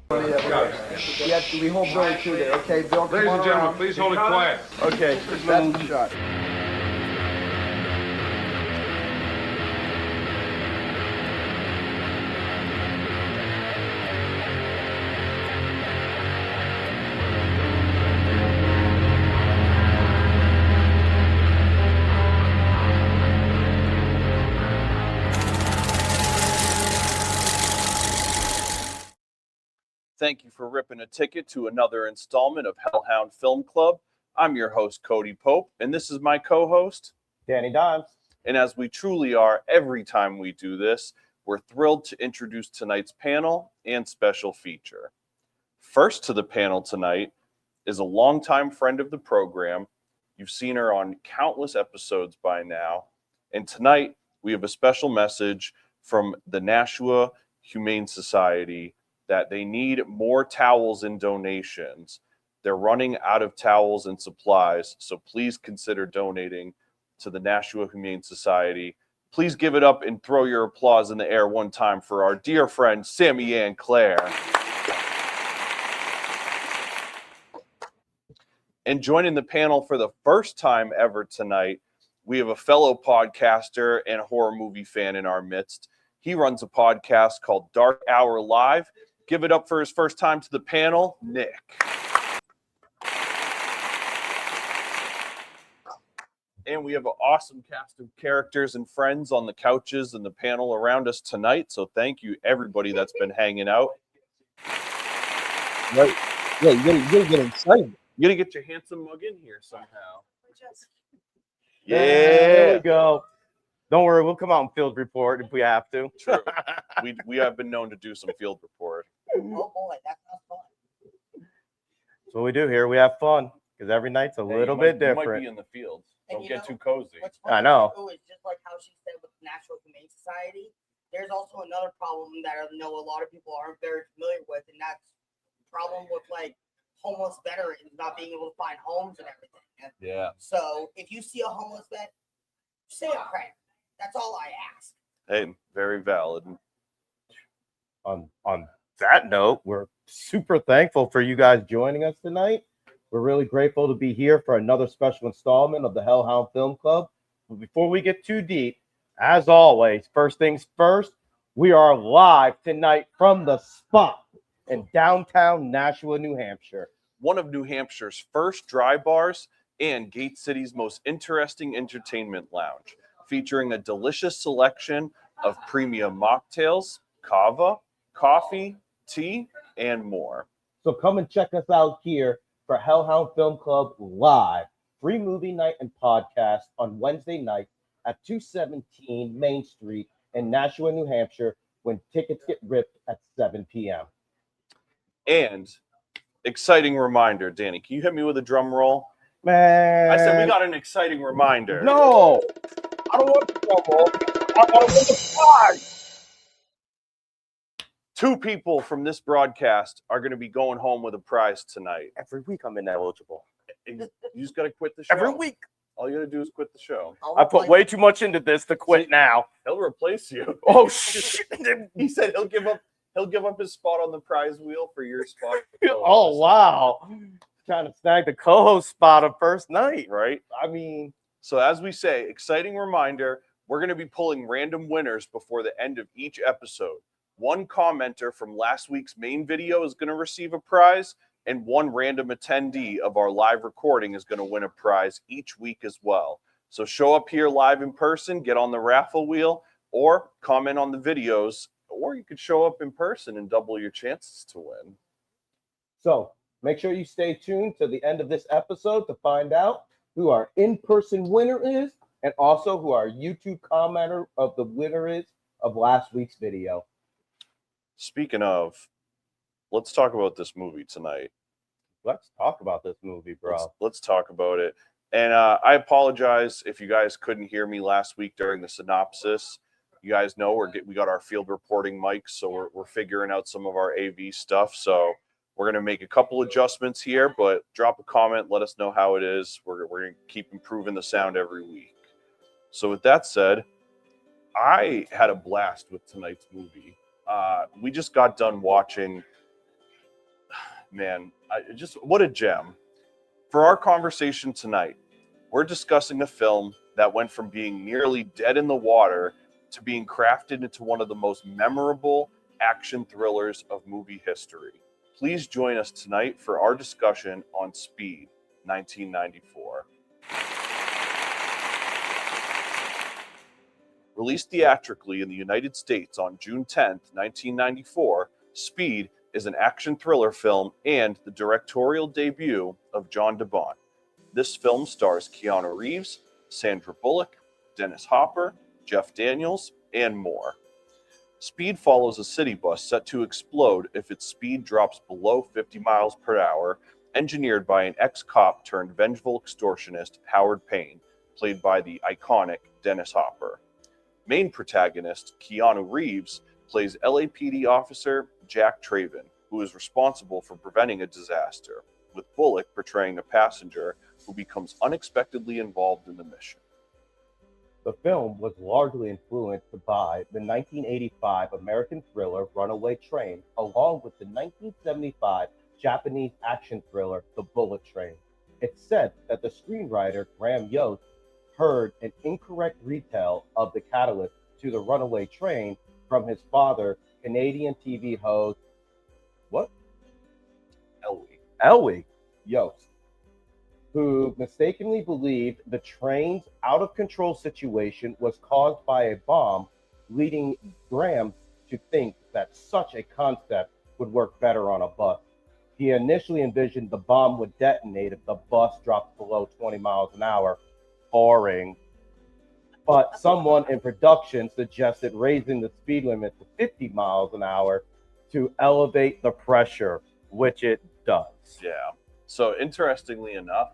We hold Billy too there. Okay, Bill, Ladies and gentlemen, please hold it quiet. Okay, that's the shot. Thank you for ripping a ticket to another installment of Hellhound Film Club. I'm your host, Cody Pope, and this is my co-host, Danny Dymez. And as we truly are every time we do this, we're thrilled to introduce tonight's panel and special feature. First to the panel tonight is a longtime friend of the program. You've seen her on countless episodes by now. And tonight, we have a special message from the Nashua Humane Society that they need more towels and donations. They're running out of towels and supplies, so please consider donating to the Nashua Humane Society. Please give it up and throw your applause in the air one time for our dear friend, Sami and Clair. And joining the panel for the first time ever tonight, we have a fellow podcaster and a horror movie fan in our midst. He runs a podcast called Dark Hour Live. Give it up for his first time to the panel, Nick. And we have an awesome cast of characters and friends on the couches and the panel around us tonight. So thank you, everybody that's been hanging out. Right. Yeah, you gotta get excited. You gotta get your handsome mug in here somehow. Yeah, there we go. Don't worry, we'll come out and field report if we have to. True. We have been known to do some field report. Oh boy, that sounds fun. That's what we do here. We have fun because every night's a little bit different. You might be in the fields. And Don't get too cozy. What's I funny know. too is just like how she said with the National Humane Society, there's also another problem that I know a lot of people aren't very familiar with, and that's the problem with like homeless veterans not being able to find homes and everything. And Yeah. so if you see a homeless vet, say a prayer. That's all I ask. Hey, very valid. On that note, we're super thankful for you guys joining us tonight. We're really grateful to be here for another special installment of the Hellhound Film Club. But before we get too deep, as always, first things first, we are live tonight from the spot in downtown Nashua, New Hampshire. One of New Hampshire's first dry bars and Gate City's most interesting entertainment lounge, featuring a delicious selection of premium mocktails, kava, coffee, tea, and more. So come and check us out here for Hellhound Film Club Live, free movie night and podcast on Wednesday night at 217 Main Street in Nashua, New Hampshire, when tickets get ripped at 7 p.m. And exciting reminder, Danny, can you hit me with a drum roll? Man, I said we got an exciting reminder. No, I don't want the drum roll. I want to win the prize. 2 people from this broadcast are going to be going home with a prize tonight. Every week I'm ineligible. You just got to quit the show. Every week. All you got to do is quit the show. I put way too much into this to quit now. He'll replace you. Oh shit! He said he'll give up his spot on the prize wheel for your spot. Oh wow! Trying to snag the co-host spot on first night, Right? I mean, So as we say, exciting reminder, we're going to be pulling random winners before the end of each episode. One commenter from last week's main video is going to receive a prize, and one random attendee of our live recording is going to win a prize each week as well. So show up here live in person, get on the raffle wheel, or comment on the videos, or you could show up in person and double your chances to win. so make sure you stay tuned to the end of this episode to find out who our in-person winner is, and also who our YouTube commenter of the winner is of last week's video. Speaking of, let's talk about this movie tonight. Let's talk about this movie, bro. Let's talk about it. And I apologize if you guys couldn't hear me last week during the synopsis. You guys know we got our field reporting mics, so we're figuring out some of our AV stuff. So we're going to make a couple adjustments here, but drop a comment. Let us know how it is. We're going to keep improving the sound every week. So with that said, I had a blast with tonight's movie. We just got done watching Man, what a gem. For our conversation tonight, we're discussing a film that went from being nearly dead in the water to being crafted into one of the most memorable action thrillers of movie history. Please join us tonight for our discussion on Speed, 1994. Released theatrically in the United States on June 10, 1994, Speed is an action thriller film and the directorial debut of John DeBont. This film stars Keanu Reeves, Sandra Bullock, Dennis Hopper, Jeff Daniels, and more. Speed follows a city bus set to explode if its speed drops below 50 miles per hour, engineered by an ex-cop turned vengeful extortionist Howard Payne, played by the iconic Dennis Hopper. Main protagonist Keanu Reeves plays LAPD officer Jack Traven, who is responsible for preventing a disaster, with Bullock portraying a passenger who becomes unexpectedly involved in the mission. The film was largely influenced by the 1985 American thriller Runaway Train, along with the 1975 Japanese action thriller The Bullet Train. It's said that the screenwriter Graham Yost heard an incorrect retell of the catalyst to the Runaway Train from his father, Canadian TV host, Elway Yost, who mistakenly believed the train's out-of-control situation was caused by a bomb, leading Graham to think that such a concept would work better on a bus. He initially envisioned the bomb would detonate if the bus dropped below 20 miles an hour, boring. But someone in production suggested raising the speed limit to 50 miles an hour to elevate the pressure, which it does. Yeah. So interestingly enough,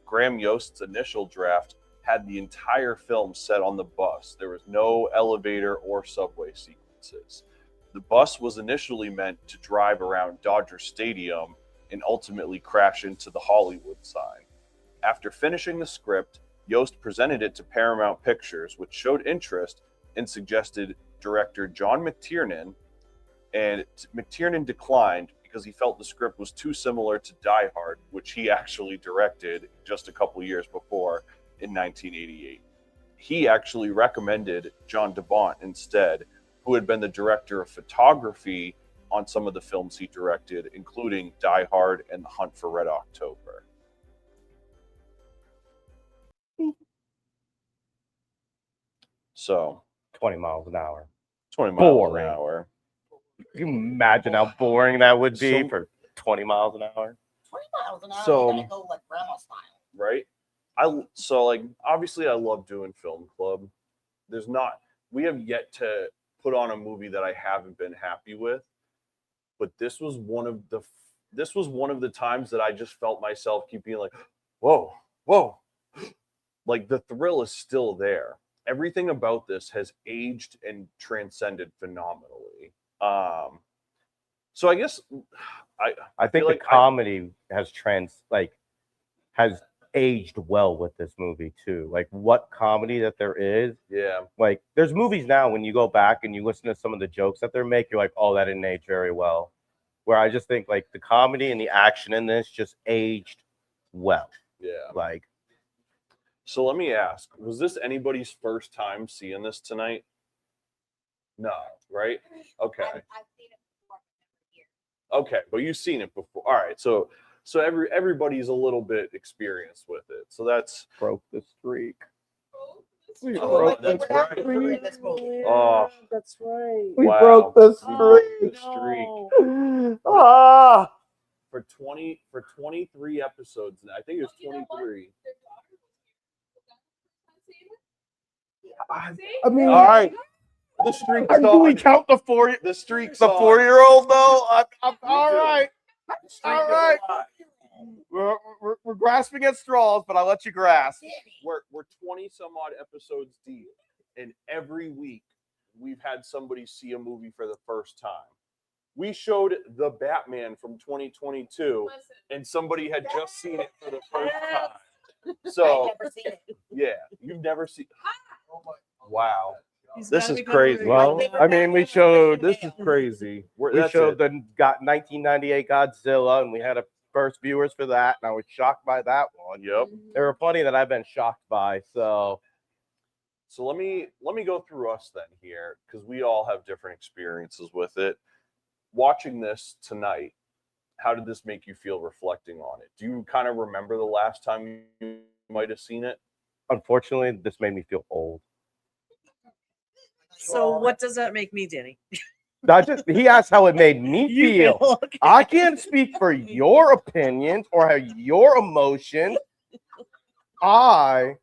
Graham Yost's initial draft had the entire film set on the bus. There was no elevator or subway sequences. The bus was initially meant to drive around Dodger Stadium and ultimately crash into the Hollywood sign. After finishing the script, Yost presented it to Paramount Pictures, which showed interest and suggested director John McTiernan, and McTiernan declined because he felt the script was too similar to Die Hard, which he actually directed just a couple years before in 1988. He actually recommended John DeBont instead, who had been the director of photography on some of the films he directed, including Die Hard and The Hunt for Red October. So 20 miles an hour. 20 miles Boring. an hour. Can you imagine how boring that would be So- for 20 miles an hour? 20 miles an hour, So- you gotta go like grandma style. Right? Obviously I love doing film club. We have yet to put on a movie that I haven't been happy with, but this was one of the times that I just felt myself keep being like, whoa, like the thrill is still there. Everything about this has aged and transcended phenomenally. So I guess I think feel the like comedy has aged well with this movie too. Like what comedy that there is. yeah. Like there's movies now when you go back and you listen to some of the jokes that they're making, you're like, oh, that didn't age very well. Where I just think like the comedy and the action in this just aged well. Yeah. Like So let me ask, was this anybody's first time seeing this tonight? No, right? Okay. I've seen it before, but never here. Okay, but you've seen it before. All right, so everybody's a little bit experienced with it. So that's broke the streak. We Oh, broke that's the right. In this movie. Oh. That's right. We Wow. broke the Oh, streak. no. Ah! for 23 episodes. I think it was 23. I mean, All right. The streak's do we on. count the The streak's the on. 4-year-old though? I'm all do. right. The streak All is right. alive. We're grasping at straws, but I'll let you grasp. We're 20 some odd episodes deep, and every week we've had somebody see a movie for the first time. We showed The Batman from 2022, and somebody had just seen it for the first time. So I've never seen it. yeah, you've never seen. Oh my! Wow. This is crazy. Well, I mean, we showed This is crazy. we showed the 1998 Godzilla, and we had a first viewers for that, and I was shocked by that one. Yep. There were plenty that I've been shocked by. So let me go through us then here, because we all have different experiences with it. Watching this tonight, how did this make you feel reflecting on it? Do you kind of remember the last time you might have seen it? unfortunately, this made me feel old. So what does that make me, Danny? He asked how it made me You feel. feel okay. I can't speak for your opinions or your emotions. I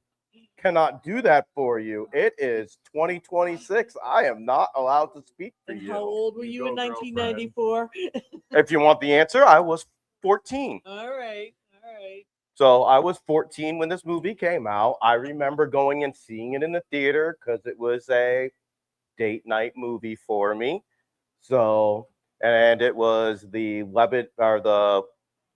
cannot do that for you. It is 2026. I am not allowed to speak for And you. how old were you in 1994? If you want the answer, I was 14. All right. So I was 14 when this movie came out. I remember going and seeing it in the theater because it was a date night movie for me. So, and it was the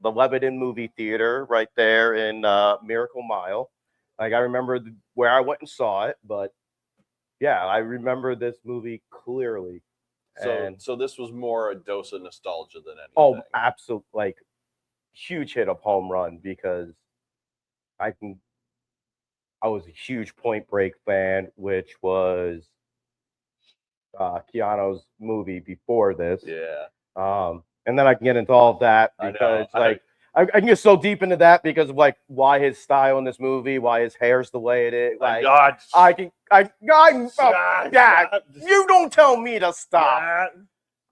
Lebanon movie theater right there in Miracle Mile. Like, I remember where I went and saw it, but yeah, I remember this movie clearly. So this was more a dose of nostalgia than anything. Oh, absolute, like, huge hit of home run, because I was a huge Point Break fan, which was Keanu's movie before this. Yeah. And then I can get into all of that because I can get so deep into that because of like why his style in this movie, why his hair's the way it is. Like, you don't tell me to stop.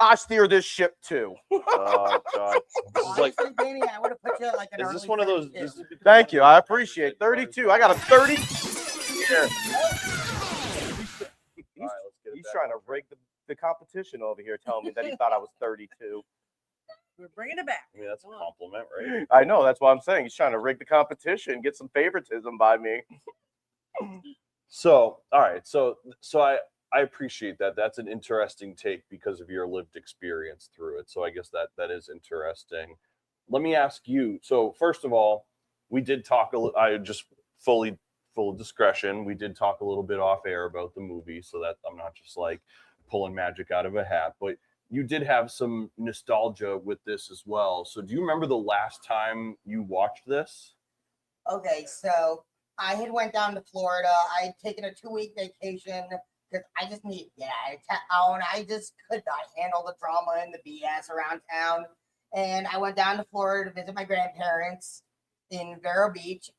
I steer this ship too. Oh God. This is like, Honestly, Danny, I would have put you at like an is this early one of those? 32. Thank you. I appreciate it. 32. I got a 30 here. He's trying to rig the competition over here, telling me that he thought I was 32. We're bringing it back. I mean, that's a compliment, right? I know. That's what I'm saying. He's trying to rig the competition, get some favoritism by me. So, all right. So I appreciate that. That's an interesting take because of your lived experience through it. So I guess that is interesting. Let me ask you. So first of all, we did talk I just full discretion. We did talk a little bit off air about the movie, so that I'm not just like pulling magic out of a hat, but you did have some nostalgia with this as well. So do you remember the last time you watched this? Okay, so I had went down to Florida. I had taken a 2-week vacation because I just needed to get out of town. I just could not handle the drama and the BS around town. And I went down to Florida to visit my grandparents in Vero Beach.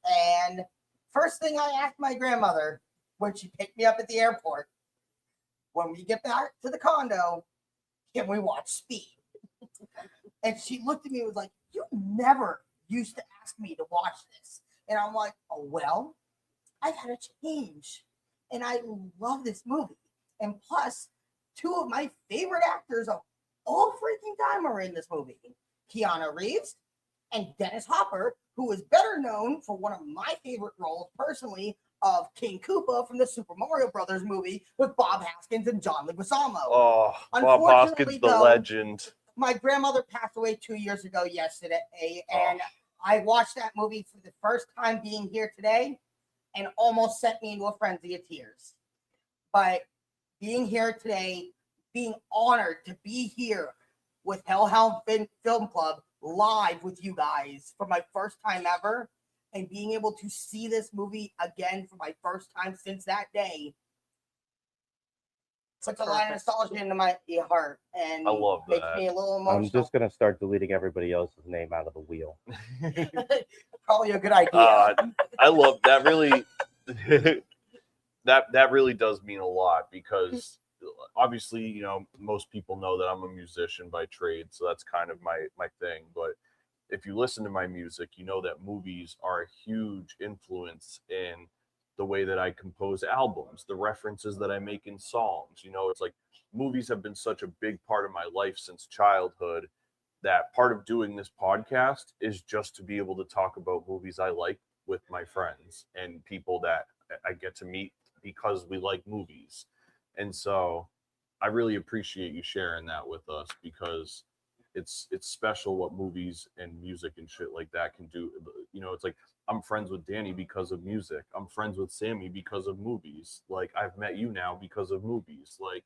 And first thing I asked my grandmother when she picked me up at the airport, when we get back to the condo, can we watch Speed? And she looked at me and was like, you never used to ask me to watch this. And I'm like, oh, well, I've had a change. And I love this movie. And plus, 2 of my favorite actors of all freaking time are in this movie. Keanu Reeves and Dennis Hopper, who is better known for one of my favorite roles personally of King Koopa from the Super Mario Brothers movie with Bob Hoskins and John Leguizamo. Oh, Bob Hoskins, the legend. My grandmother passed away 2 years ago yesterday, and I watched that movie for the first time being here today and almost sent me into a frenzy of tears. But being here today, being honored to be here with Hellhound Film Club live with you guys for my first time ever, and being able to see this movie again for my first time since that day puts a lot of nostalgia into my heart, and I love makes that. me a little emotional. I'm just gonna start deleting everybody else's name out of the wheel. Probably a good idea. I love that. Really, that really does mean a lot because obviously, you know, most people know that I'm a musician by trade, so that's kind of my thing. But if you listen to my music, you know that movies are a huge influence in the way that I compose albums, the references that I make in songs. You know, it's like movies have been such a big part of my life since childhood that part of doing this podcast is just to be able to talk about movies I like with my friends and people that I get to meet because we like movies. And so I really appreciate you sharing that with us because it's special what movies and music and shit like that can do. You know, it's like I'm friends with Danny because of music. I'm friends with Sami because of movies. Like I've met you now because of movies. Like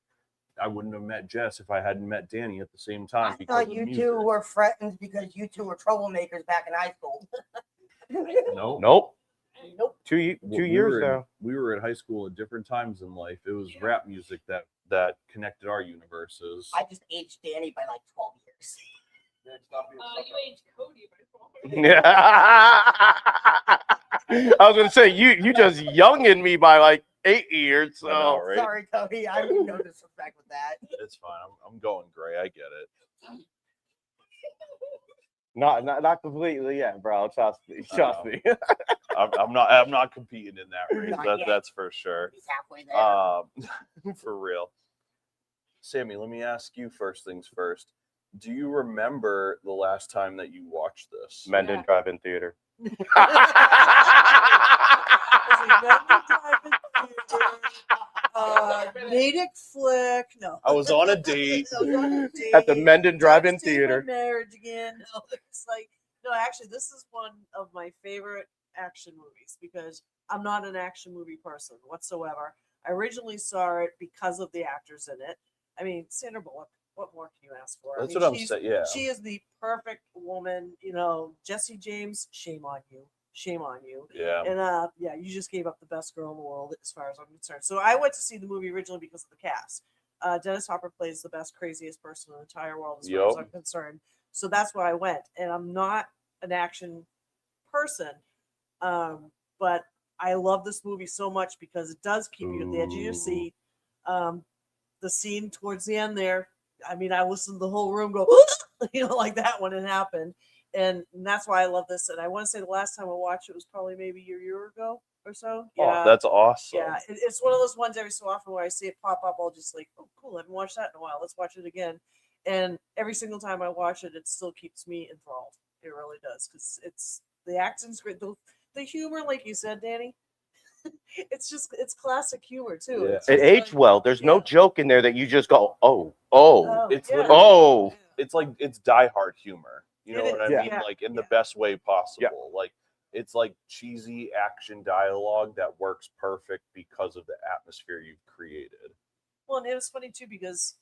I wouldn't have met Jess if I hadn't met Danny at the same time I because thought of you music. two were friends because you two were troublemakers back in high school. No. Nope. Nope. Two years were now. We were at high school at different times in life. It was rap music that connected our universes. I just aged Danny by like 12 years. You aged Cody by 12. Yeah. I was gonna say you just youngin me by like 8 years. I know, So right? Sorry, Cody. I mean no disrespect with that. It's fine. I'm going gray. I get it. not completely yet, bro. Trust me. Trust me. I'm not competing in that race. Not yet. That's for sure. He's halfway there. For real. Sami, let me ask you first things first. Do you remember the last time that you watched this? Mendon Drive-In Theater. Natick flick. No. I was on a date. I was on a date. At the Mendon Drive-In Devastated Theater. Marriage again. No, it's like no. Actually, this is one of my favorite action movies because I'm not an action movie person whatsoever. I originally saw it because of the actors in it. I mean, Sandra Bullock. What more can you ask for? That's I mean, what I'm saying. Yeah. She is the perfect woman. You know, Jesse James. Shame on you. Shame on you. Yeah. And yeah, you just gave up the best girl in the world as far as I'm concerned. So I went to see the movie originally because of the cast. Dennis Hopper plays the best, craziest person in the entire world as far as I'm concerned. So that's why I went. And I'm not an action person, but I love this movie so much because it does keep you at the edge of your seat. The scene towards the end there, I mean, I listened to the whole room go, you know, like that when it happened. And that's why I love this. And I want to say the last time I watched it was probably maybe a year ago or so. Oh, that's awesome. Yeah, it's one of those ones every so often where I see it pop up, I'll just like, oh, cool, I haven't watched that in a while. Let's watch it again. And every single time I watch it, it still keeps me enthralled. It really does because it's the acting's great. The humor, like you said, Danny, it's classic humor too. Yeah. It's It just aged like, well. There's no yeah. joke in there that you just go, oh. It's yeah. literally- Oh. It's like it's Die Hard humor. You know It what I is, mean? yeah, Like in the yeah. best way possible. Like it's like cheesy action dialogue that works perfect because of the atmosphere you've created. Well, and it was funny too because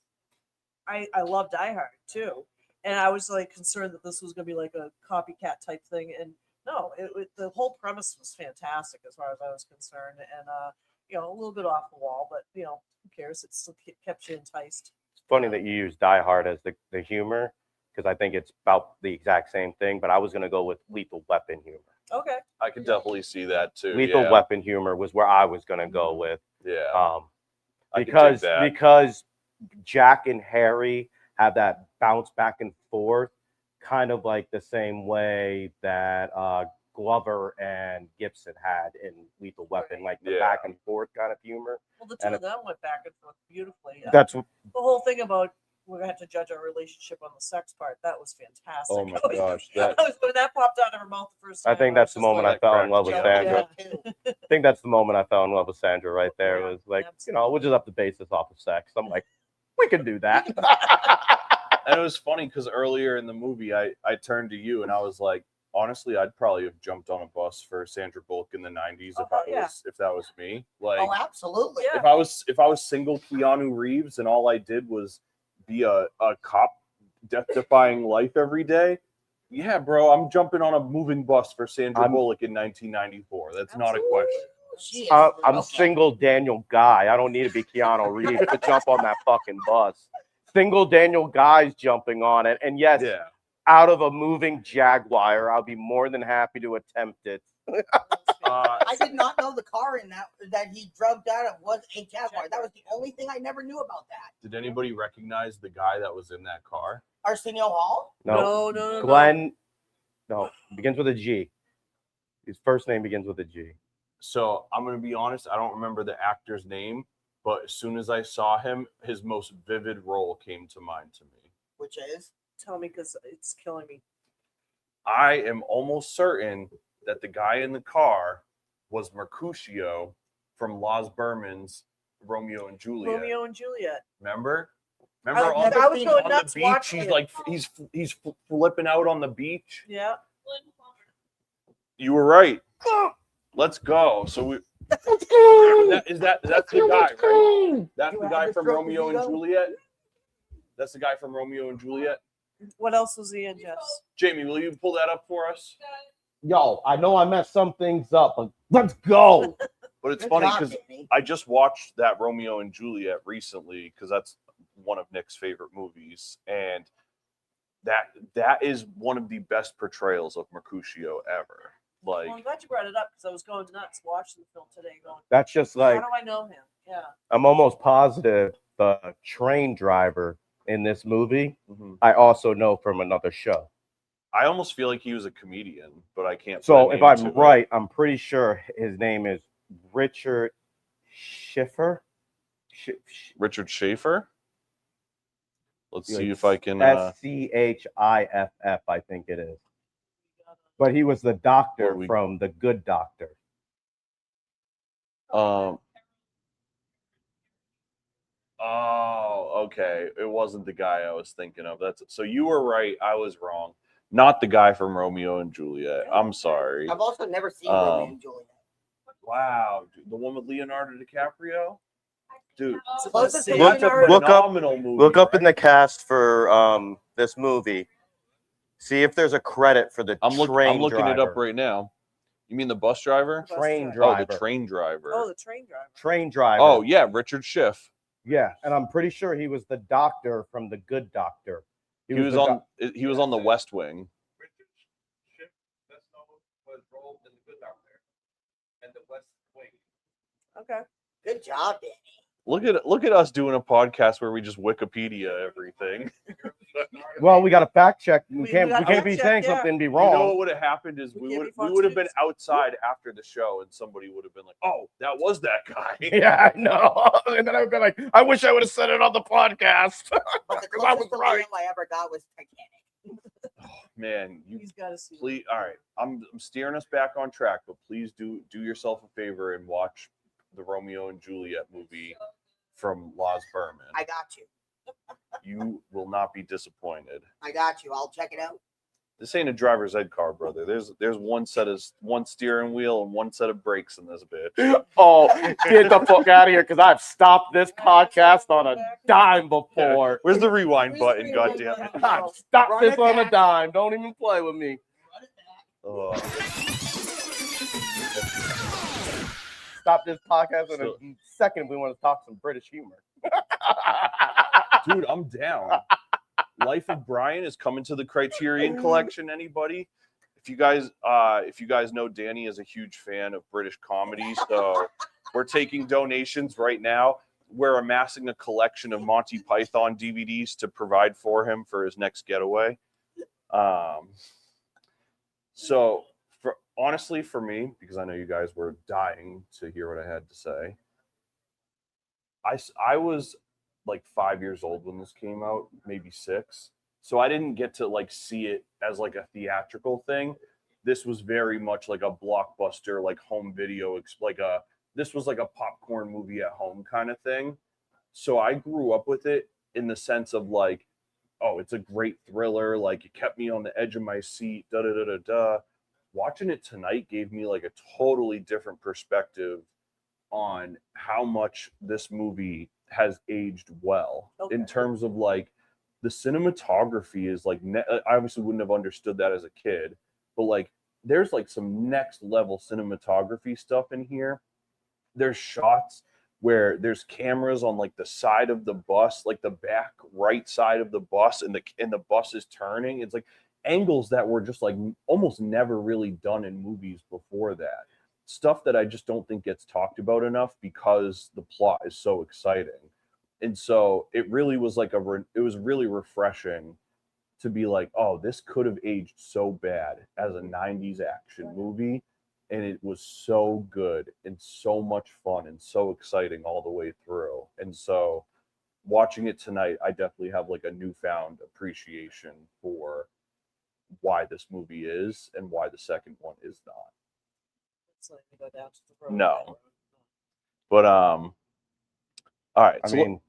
I love Die Hard too, and I was like concerned that this was going to be like a copycat type thing, and no, the whole premise was fantastic as far as I was concerned, and you know, a little bit off the wall, but you know, who cares? It still kept you enticed. It's funny that you use Die Hard as the humor because I think it's about the exact same thing, but I was going to go with Lethal Weapon humor. Okay. I could definitely see that too. Lethal Weapon humor was where I was going to go with. Yeah. I could dig Because that. because Jack and Harry have that bounce back and forth, kind of like the same way that Glover and Gibson had in Lethal Weapon, like the back and forth kind of humor. Well, the two of them went back and forth beautifully. That's the whole thing about we're gonna have to judge our relationship on the sex part. That was fantastic. Oh my gosh, that when that popped out of her mouth the first time. I think that's the moment I fell in love with Sandra. Yeah. I think that's the moment I fell in love with Sandra right there. Yeah, It was like, absolutely. you know, we'll just have to base this off of sex. I'm like, we can do that. And it was funny because earlier in the movie, I turned to you and I was like, honestly, I'd probably have jumped on a bus for Sandra Bullock in the '90s if that was me. Like, Oh, absolutely. Yeah. if I was single Keanu Reeves and all I did was be a cop death-defying life every day, yeah, bro, I'm jumping on a moving bus for Sandra Bullock in 1994. That's not a question. She is I'm okay. single Daniel Guy. I don't need to be Keanu Reeves to jump on that fucking bus. Single Daniel Guy's jumping on it. And yes, Yeah. out of a moving Jaguar, I'll be more than happy to attempt it. I did not know the car in that he drugged out of was a Jaguar. That was the only thing I never knew about that. Did anybody recognize the guy that was in that car? Arsenio Hall? No. Glenn, no, begins with a G. His first name begins with a G. So I'm going to be honest, I don't remember the actor's name, but as soon as I saw him, his most vivid role came to mind to me. Which is? Tell me because it's killing me. I am almost certain that the guy in the car was Mercutio from Los Berman's Romeo and Juliet. Romeo and Juliet. Remember? Remember I on, was the, going on nuts the beach, watching he's it. like he's flipping out on the beach. Yeah. You were right. Let's go. So we. That's the guy, right? That's You the had guy the from stroke Romeo ego? and Juliet. That's the guy from Romeo and Juliet. What else was he in, Jess? Jamie, will you pull that up for us? Yo, I know I messed some things up, but let's go. But it's Good funny job, because Danny. I just watched that Romeo and Juliet recently because that's one of Nick's favorite movies, and that is one of the best portrayals of Mercutio ever. Like, Well, I'm glad you brought it up because I was going nuts watching the film today. Going, That's just like, how do I know him? Yeah. I'm almost positive the train driver in this movie, mhm. I also know from another show. I almost feel like he was a comedian, but I can't. So put a if name I'm to it. right, I'm pretty sure his name is Richard Schiffer. Richard Schaefer. Let's see Like if I can. Schiff, I think it is. But he was the doctor Well, from The Good Doctor. Oh, okay. It wasn't the guy I was thinking of. That's so you were right. I was wrong. Not the guy from Romeo and Juliet. I'm sorry. I've also never seen Romeo and Juliet. Wow, dude, the one with Leonardo DiCaprio, dude. Closest to Look That's a Leonardo- phenomenal movie. Look up in the right? cast for this movie. See if there's a credit for the I'm train looking driver. it up right now. You mean the bus driver? Bus Train driver. Oh, driver. the train driver. Oh, the train driver. Train driver. Oh yeah, Richard Schiff. Yeah, and I'm pretty sure he was the doctor from The Good Doctor. He was on the West Wing. Richard Schiff, that's was rolled in the Good Doctor and the West Wing. Okay. Good job, Danny. Look at us doing a podcast where we just Wikipedia everything. Well, we got to fact check. We We can't gotta be fact saying check, yeah. something and be You know wrong. what would have happened is We we can't would be Fox have been News. outside after the show and somebody would have been like, "Oh, that was that guy." Yeah, I know. And then I would be like, I wish I would have said it on the podcast. But the 'Cause I closest was to right. Leo I ever got was Titanic. Man, you He's got to see. please. All right, I'm steering us back on track, but please do yourself a favor and watch the Romeo and Juliet movie from Loz Berman. I got you. You will not be disappointed. I got you. I'll check it out. This ain't a driver's ed car, brother. There's one steering wheel and one set of brakes in this bitch. Oh, get the fuck out of here, because I've stopped this podcast on a dime before. Where's the rewind Where's button? the God rewind damn it! button? I've stopped Run this it on a back. dime. Don't even play with me. Oh. Stop this podcast in a So- second if we want to talk some British humor. Dude, I'm down. Life of Brian is coming to the Criterion Collection. Anybody? If you guys know, Danny is a huge fan of British comedy, so we're taking donations right now. We're amassing a collection of Monty Python DVDs to provide for him for his next getaway. So, honestly, for me, because I know you guys were dying to hear what I had to say, I was like 5 years old when this came out, maybe 6. So I didn't get to like see it as like a theatrical thing. This was very much like a blockbuster, like home video, this was like a popcorn movie at home kind of thing. So I grew up with it in the sense of like, oh, it's a great thriller. Like it kept me on the edge of my seat. Watching it tonight gave me like a totally different perspective on how much this movie has aged well in terms of like the cinematography is like I obviously wouldn't have understood that as a kid, but like there's like some next level cinematography stuff in here. There's shots where there's cameras on like the side of the bus, like the back right side of the bus, and the bus is turning. It's like angles that were just like almost never really done in movies before that. Stuff that I just don't think gets talked about enough because the plot is so exciting. And so it really was like it was really refreshing to be like, oh, this could have aged so bad as a 90s action movie. And it was so good and so much fun and so exciting all the way through. And so watching it tonight, I definitely have like a newfound appreciation for why this movie is and why the second one is not. Let's let me go down to the road. No. But all right. I So mean,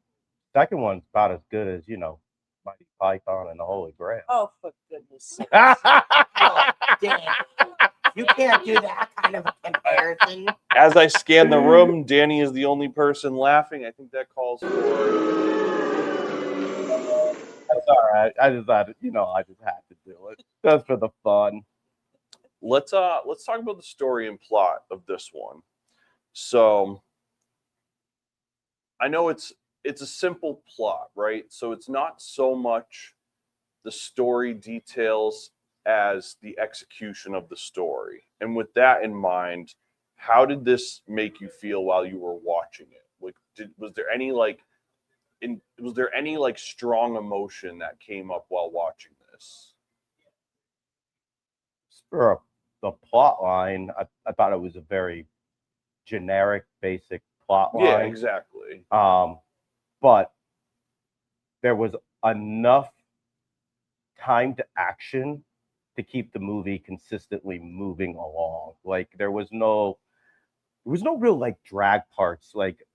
Second one's about as good as, Mighty Python and the Holy Grail. Oh, for goodness sake. Oh, damn. You can't do that kind of a comparison. As I scan the room, Danny is the only person laughing. I think that calls for. That's all right. I just had to, I just had to do it. Just for the fun. Let's talk about the story and plot of this one. So I know it's a simple plot, right? So it's not so much the story details as the execution of the story. And with that in mind, how did this make you feel while you were watching it? Like, was there any strong emotion that came up while watching this? For the plot line, I thought it was a very generic, basic plot line. Yeah, exactly. But there was enough time to action to keep the movie consistently moving along. Like there was no real like drag parts like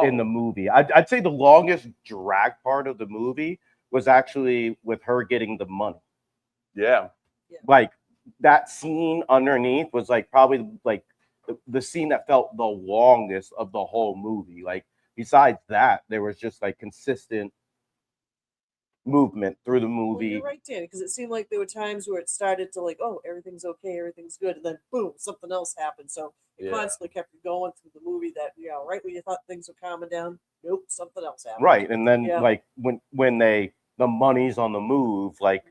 in the movie. I'd say the longest drag part of the movie was actually with her getting the money. Yeah. Like that scene underneath was like probably like the scene that felt the longest of the whole movie. Like besides that, there was just like consistent movement through the movie. Well, you're right, Danny, because it seemed like there were times where it started to like, oh, everything's okay, everything's good, and then boom, something else happened. So it constantly kept you going through the movie. That right when you thought things were calming down, nope, something else happened. Right, and then like when the money's on the move, like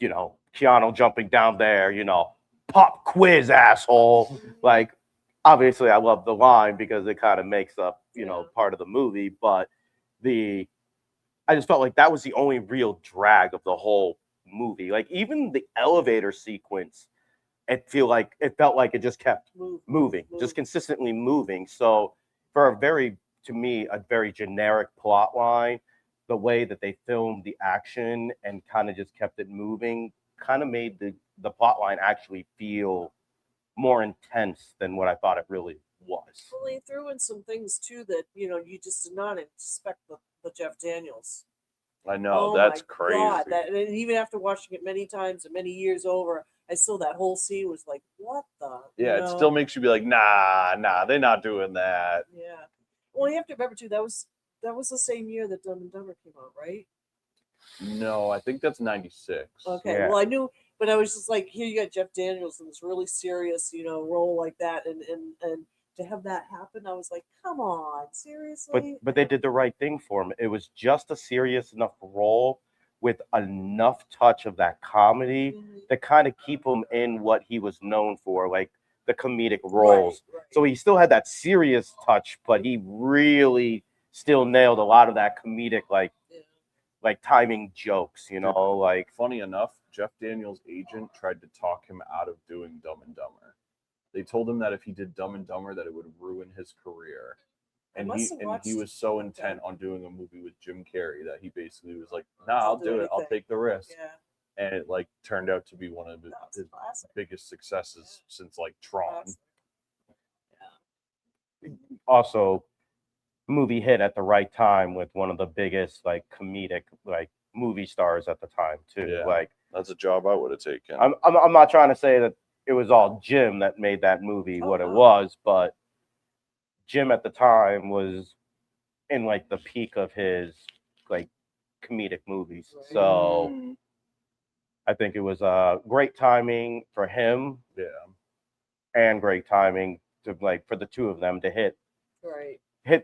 Keanu jumping down there, pop quiz asshole. Like obviously, I love the line because it kind of makes up part of the movie, but I just felt like that was the only real drag of the whole movie. Like even the elevator sequence, it felt like it just kept moving, just consistently moving. So for a very generic plot line, the way that they filmed the action and kind of just kept it moving kind of made the plot line actually feel more intense than what I thought it really was. Well, they threw in some things too that you just did not expect the Jeff Daniels. I know, that's crazy. God, and even after watching it many times and many years over, I still that whole scene was like, what the? Yeah, it still makes you be like, nah, they're not doing that. Yeah. Well, you have to remember too, that was the same year that Dumb and Dumber came out, right? No, I think that's 96. Okay, well I knew, but I was just like, here you got Jeff Daniels in this really serious, role like that, and to have that happen, I was like, come on, seriously? But they did the right thing for him. It was just a serious enough role with enough touch of that comedy to kind of keep him in what he was known for, like the comedic roles. Right. So he still had that serious touch, but he really still nailed a lot of that comedic, like timing jokes, like. Funny enough, Jeff Daniels' agent tried to talk him out of doing Dumb and Dumber. They told him that if he did Dumb and Dumber, that it would ruin his career. And he was so intent on doing a movie with Jim Carrey that he basically was like, nah, I'll do it. I'll take the risk. Yeah. And it like turned out to be one of his biggest successes since like Tron. Yeah. Also, movie hit at the right time with one of the biggest like comedic like movie stars at the time too. Yeah, like that's a job I would have taken. I'm not trying to say that it was all Jim that made that movie what it was, but Jim at the time was in like the peak of his like comedic movies. Right. So I think it was great timing for him. Yeah. And great timing to like for the two of them to hit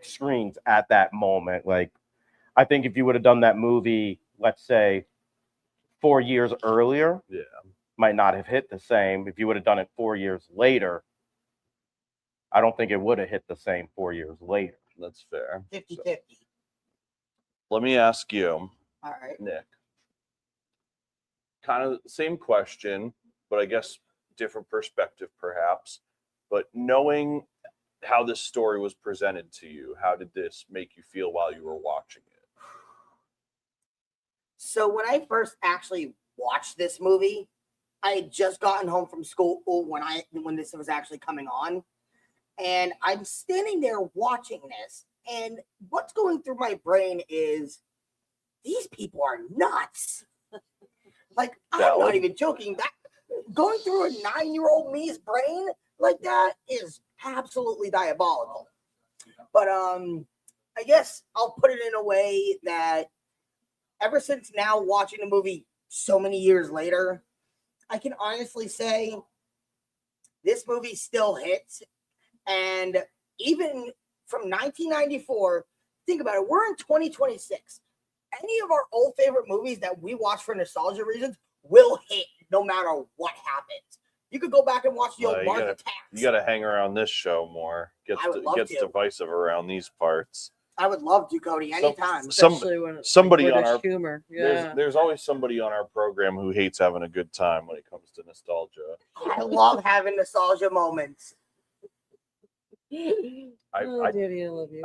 screens at that moment. Like I think if you would have done that movie, let's say 4 years earlier, might not have hit the same. If you would have done it 4 years later, I don't think it would have hit the same 4 years later. That's fair. 50-50. Let me ask you, all right, Nick, kind of the same question, but I guess different perspective perhaps. But knowing how this story was presented to you, how did this make you feel while you were watching it? So when I first actually watched this movie, I had just gotten home from school when this was actually coming on, and I'm standing there watching this, And what's going through my brain is these people are nuts. Like, I'm not Valid. even joking. That going through a 9-year-old me's brain like that is absolutely diabolical. But I guess I'll put it in a way that ever since now watching the movie so many years later, I can honestly say this movie still hits. And even from 1994, think about it, we're in 2026. Any of our old favorite movies that we watch for nostalgia reasons will hit no matter what happens. You could go back and watch the old Mars Attacks. You got to hang around this show more. Gets divisive around these parts. I would love to, Cody, anytime. Especially when it's somebody like on British our humor. Yeah. there's always somebody on our program who hates having a good time when it comes to nostalgia. I love having nostalgia moments. Daddy, I love you.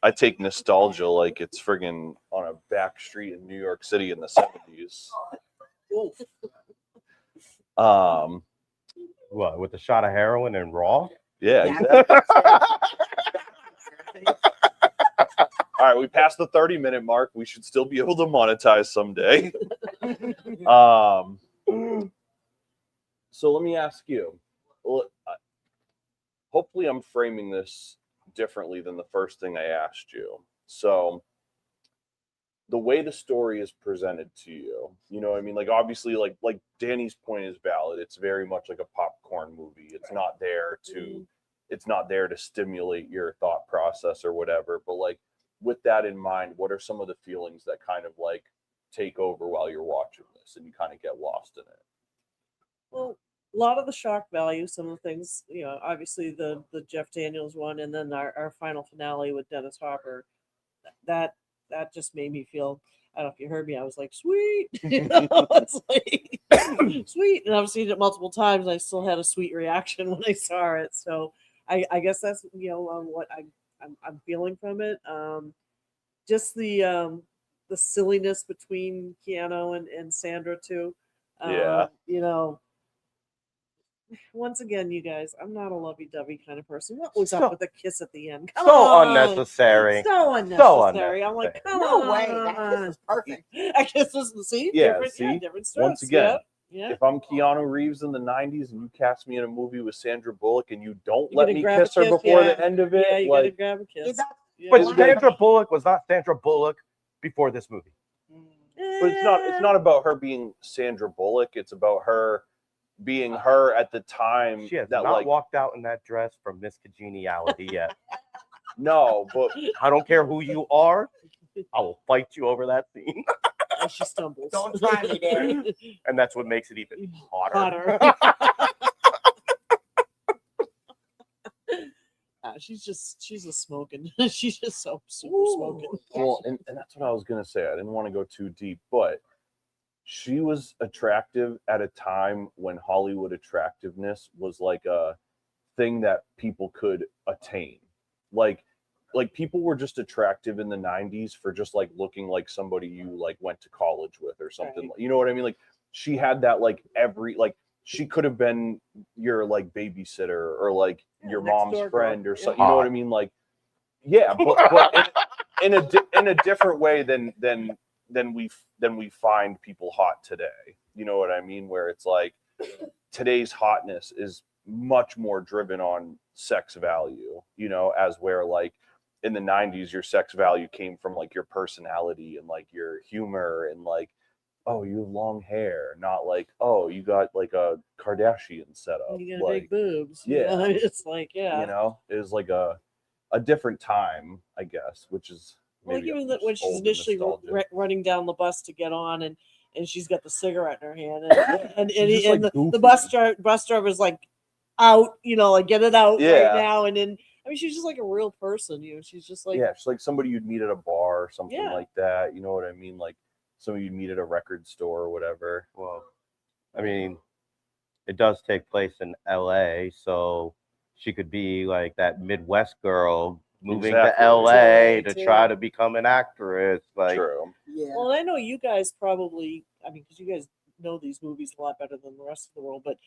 I take nostalgia like it's friggin' on a back street in New York City in the 70s. What, with a shot of heroin and raw? Yeah, exactly. All right, we passed the 30-minute mark. We should still be able to monetize someday. So let me ask you. Hopefully I'm framing this differently than the first thing I asked you. So the way the story is presented to you, you know what I mean? Like, obviously, like Danny's point is valid. It's very much like a popcorn movie. It's not there to stimulate your thought process or whatever. But like, with that in mind, what are some of the feelings that kind of like take over while you're watching this and you kind of get lost in it? Well, a lot of the shock value, some of the things, you know, obviously the Jeff Daniels one, and then our final finale with Dennis Hopper, that just made me feel, I don't know if you heard me, I was like, sweet. You know, it's like sweet. And I've seen it multiple times. I still had a sweet reaction when I saw it. So I guess that's, you know, what I'm feeling from it. Just the silliness between Keanu and Sandra too. Yeah. You know, once again, you guys, I'm not a lovey-dovey kind of person. What was up with the kiss at the end? Come So on. unnecessary. So unnecessary. I'm like, unnecessary. come No way. That kiss was perfect. I guess this is different strokes. Once again, Yeah. if I'm Keanu Reeves in the 90s and you cast me in a movie with Sandra Bullock and you don't You let gotta me grab a kiss her kiss, before yeah. the end of it, Yeah, you like, gotta grab a kiss. Yeah. But It's Sandra Bullock was not Sandra Bullock before this movie. but it's not about her being Sandra Bullock. It's about her being her at the time. She has that not like walked out in that dress from Miss Congeniality yet. no, but I don't care who you are. I will fight you over that scene. And she stumbles. Don't try me, Daddy. And that's what makes it even hotter. She's a smoking. She's just so super smoking. well, and that's what I was gonna say. I didn't want to go too deep, but she was attractive at a time when Hollywood attractiveness was like a thing that people could attain. Like people were just attractive in the 90s for just like looking like somebody you like went to college with or something. Right. You know what I mean? Like she had that she could have been your like babysitter or like your mom's friend or something. You know what I mean? Like, yeah, but in a different way than we find people hot today. You know what I mean? Where it's like today's hotness is much more driven on sex value, you know, as where like in the 90s your sex value came from like your personality and like your humor and like, oh, you have long hair, not like, oh, you got like a Kardashian setup. You got like, big boobs. Yeah. It's like, yeah. You know, it was like a different time, I guess, which is Well, maybe even when she's old and initially nostalgic. running down the bus to get on, and she's got the cigarette in her hand, and She's just, like, the goofy. bus driver's like out, you know, like get it out Yeah. right now, and then I mean she's just like a real person, you know. She's just like, yeah, she's like somebody you'd meet at a bar or something Yeah. like that. You know what I mean? Like somebody you'd meet at a record store or whatever. Well, I mean, it does take place in LA, so she could be like that Midwest girl moving Exactly. to LA to Too. try to become an actress. Like, True. Yeah. well, I know you guys probably, I mean, because you guys know these movies a lot better than the rest of the world, but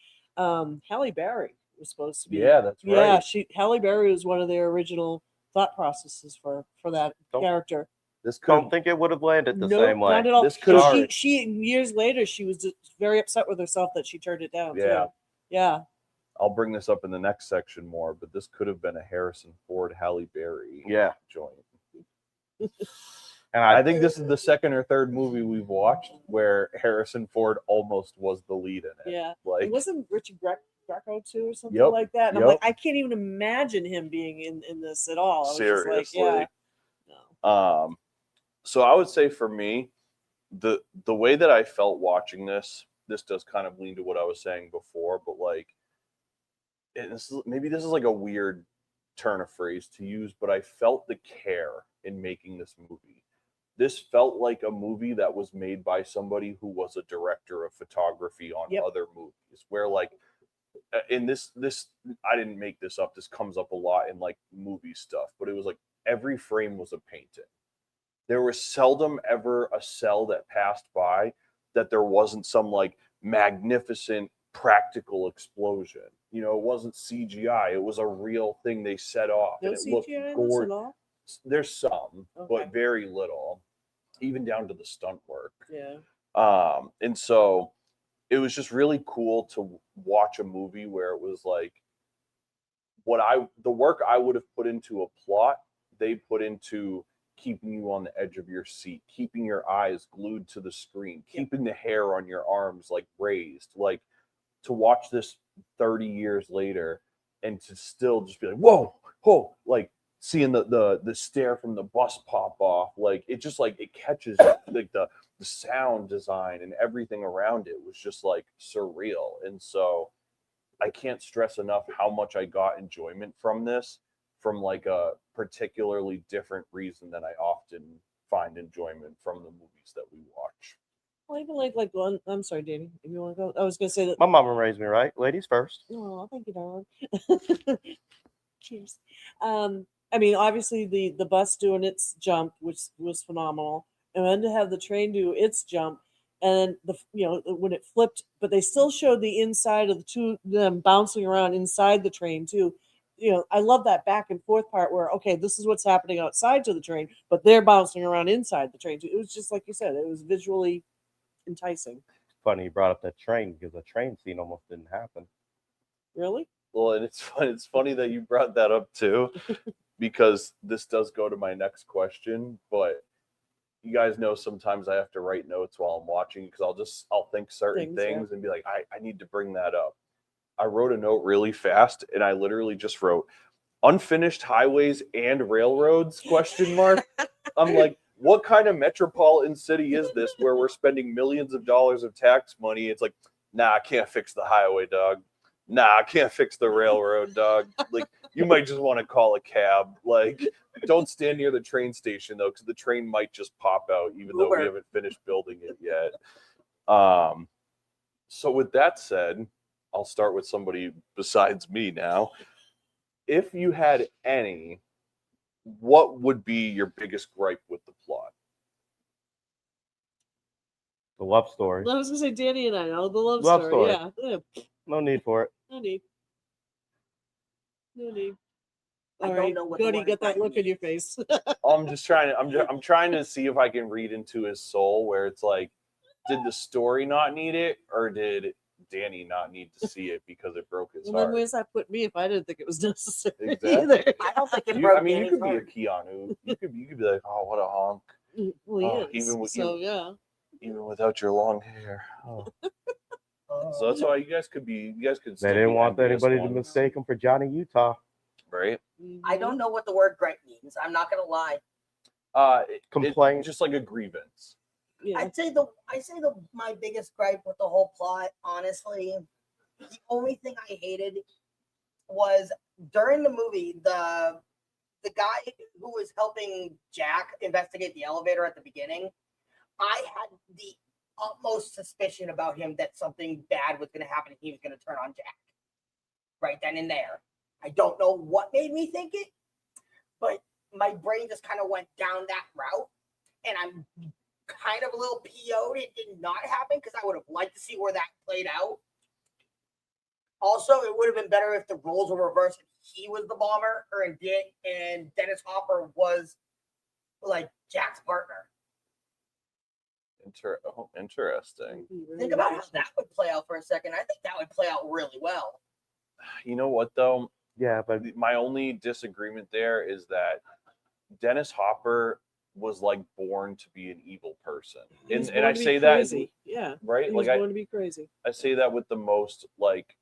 Halle Berry was supposed to be. Yeah, that's right. Yeah, Halle Berry was one of their original thought processes for that Don't- character. This could Don't think it would have landed the Nope, same way. not at all. This But could've- she years later she was just very upset with herself that she turned it down. Yeah. Too. Yeah. I'll bring this up in the next section more, but this could have been a Harrison Ford Halle Berry Yeah. joint. And I think this is the second or third movie we've watched where Harrison Ford almost was the lead in it. Yeah. Like, It wasn't Richard Greco too or something Yep, like that. And I'm yep. like, I can't even imagine him being in this at all. I was just like, seriously. yeah. No. So I would say for me, the way that I felt watching this does kind of lean to what I was saying before, but like, and maybe this is like a weird turn of phrase to use, but I felt the care in making this movie. This felt like a movie that was made by somebody who was a director of photography on Yep. other movies, where like in this I didn't make this up. This comes up a lot in like movie stuff, but it was like every frame was a painting. There was seldom ever a cell that passed by that there wasn't some like magnificent practical explosion. You know, it wasn't CGI. It was a real thing they set off. No and it looked CGI in this at gorgeous. all? There's some, Okay. but very little, even down to the stunt work. Yeah. And so it was just really cool to watch a movie where it was like the work I would have put into a plot, they put into keeping you on the edge of your seat, keeping your eyes glued to the screen, keeping the hair on your arms like raised, like to watch this 30 years later and to still just be like, whoa, like seeing the stare from the bus pop off, like it just like it catches like the sound design and everything around it was just like surreal. And so I can't stress enough how much I got enjoyment from this, from like a particularly different reason than I often find enjoyment from the movies that we watch. Well, even like one. I'm sorry, Danny. If you want to go, I was going to say that. my mama raised me right. Ladies first. Oh, thank you, darling. Cheers. I mean, obviously the bus doing its jump, which was phenomenal, and then to have the train do its jump, and when it flipped, but they still showed the inside of the two of them bouncing around inside the train too. I love that back and forth part where, okay, this is what's happening outside to the train, but they're bouncing around inside the train too. It was just like you said, it was visually enticing. Funny you brought up that train because the train scene almost didn't happen. Really? Well, and it's funny that you brought that up too, because this does go to my next question. But you guys know sometimes I have to write notes while I'm watching because I'll think certain things and be like, I need to bring that up. I wrote a note really fast and I literally just wrote unfinished highways and railroads ? I'm like, what kind of metropolitan city is this where we're spending millions of dollars of tax money? It's like, nah, I can't fix the highway, dog. Nah, I can't fix the railroad, dog. Like, you might just want to call a cab. Like, don't stand near the train station though, because the train might just pop out, even though we haven't finished building it yet. So with that said, I'll start with somebody besides me now. If you had any, what would be your biggest gripe with the plot? The love story. I was gonna say Danny and I know the love Love story. story. Yeah. No need for it. No need. I All don't right, know what the Cody, word get that gripe look in your means. face. I'm trying to see if I can read into his soul where it's like, did the story not need it, or did Danny not need to see it because it broke his Well, then heart? where's that put me if I didn't think it was necessary Exactly. either? I don't think it You broke could Danny's be a heart. Keanu. You could be like, oh, what a honk. Well, he even is. with So you- yeah. Even without your long hair. Oh. So that's why you guys could. They still didn't be want envious anybody to ones, mistake him for Johnny Utah. right? I don't know what the word gripe means. I'm not gonna lie. Complaint. Just like a grievance. Yeah. I say my biggest gripe with the whole plot, honestly, the only thing I hated was during the movie, the guy who was helping Jack investigate the elevator at the beginning, I had the utmost suspicion about him that something bad was going to happen and he was going to turn on Jack right then and there. I don't know what made me think it, but my brain just kind of went down that route, and I'm kind of a little PO'd it did not happen because I would have liked to see where that played out. Also, it would have been better if the roles were reversed and he was the bomber, and Dennis Hopper was like Jack's partner. Interesting. Think about how that would play out for a second. I think that would play out really well. You know what though? Yeah, but My only disagreement there is that Dennis Hopper was like born to be an evil person, and I say that yeah, right, he like was born to be crazy. I say that with the most like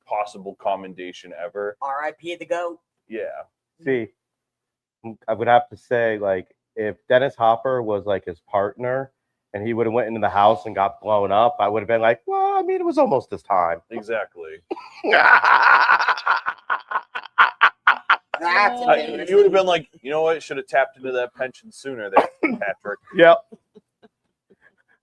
possible commendation ever. R.I.P. the GOAT. Yeah, see, I would have to say, like, if Dennis Hopper was like his partner and he would have went into the house and got blown up, I would have been like, well, I mean, it was almost his time. exactly. That's You would have been like, you know what? Should have tapped into that pension sooner, there, Patrick. Yep.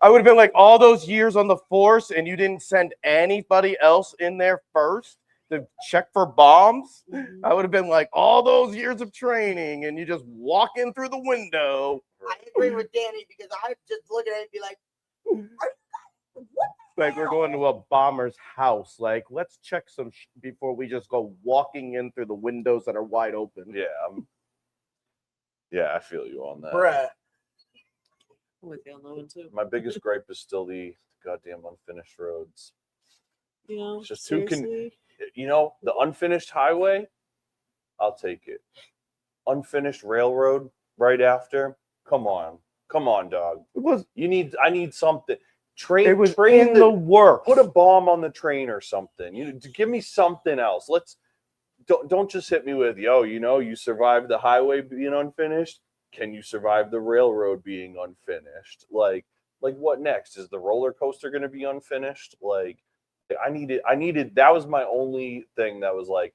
I would have been like, all those years on the force, and you didn't send anybody else in there first to check for bombs. I would have been like, all those years of training, and you just walk in through the window. I agree with Danny because I just look at it and be like, are you guys, what? Like, we're going to a bomber's house. Like, let's check some before we just go walking in through the windows that are wide open. Yeah, I feel you on that. Bruh. I'm with you on that one too. My biggest gripe is still the goddamn unfinished roads. You know, It's just who can, seriously? you know, the unfinished highway, I'll take it. Unfinished railroad right after, come on, dog. It was. I need something. It was train in the works. Put a bomb on the train or something. Give me something else. Don't just hit me with, yo, you know, you survived the highway being unfinished. Can you survive the railroad being unfinished? Like what next? Is the roller coaster going to be unfinished? Like, I needed, that was my only thing that was like,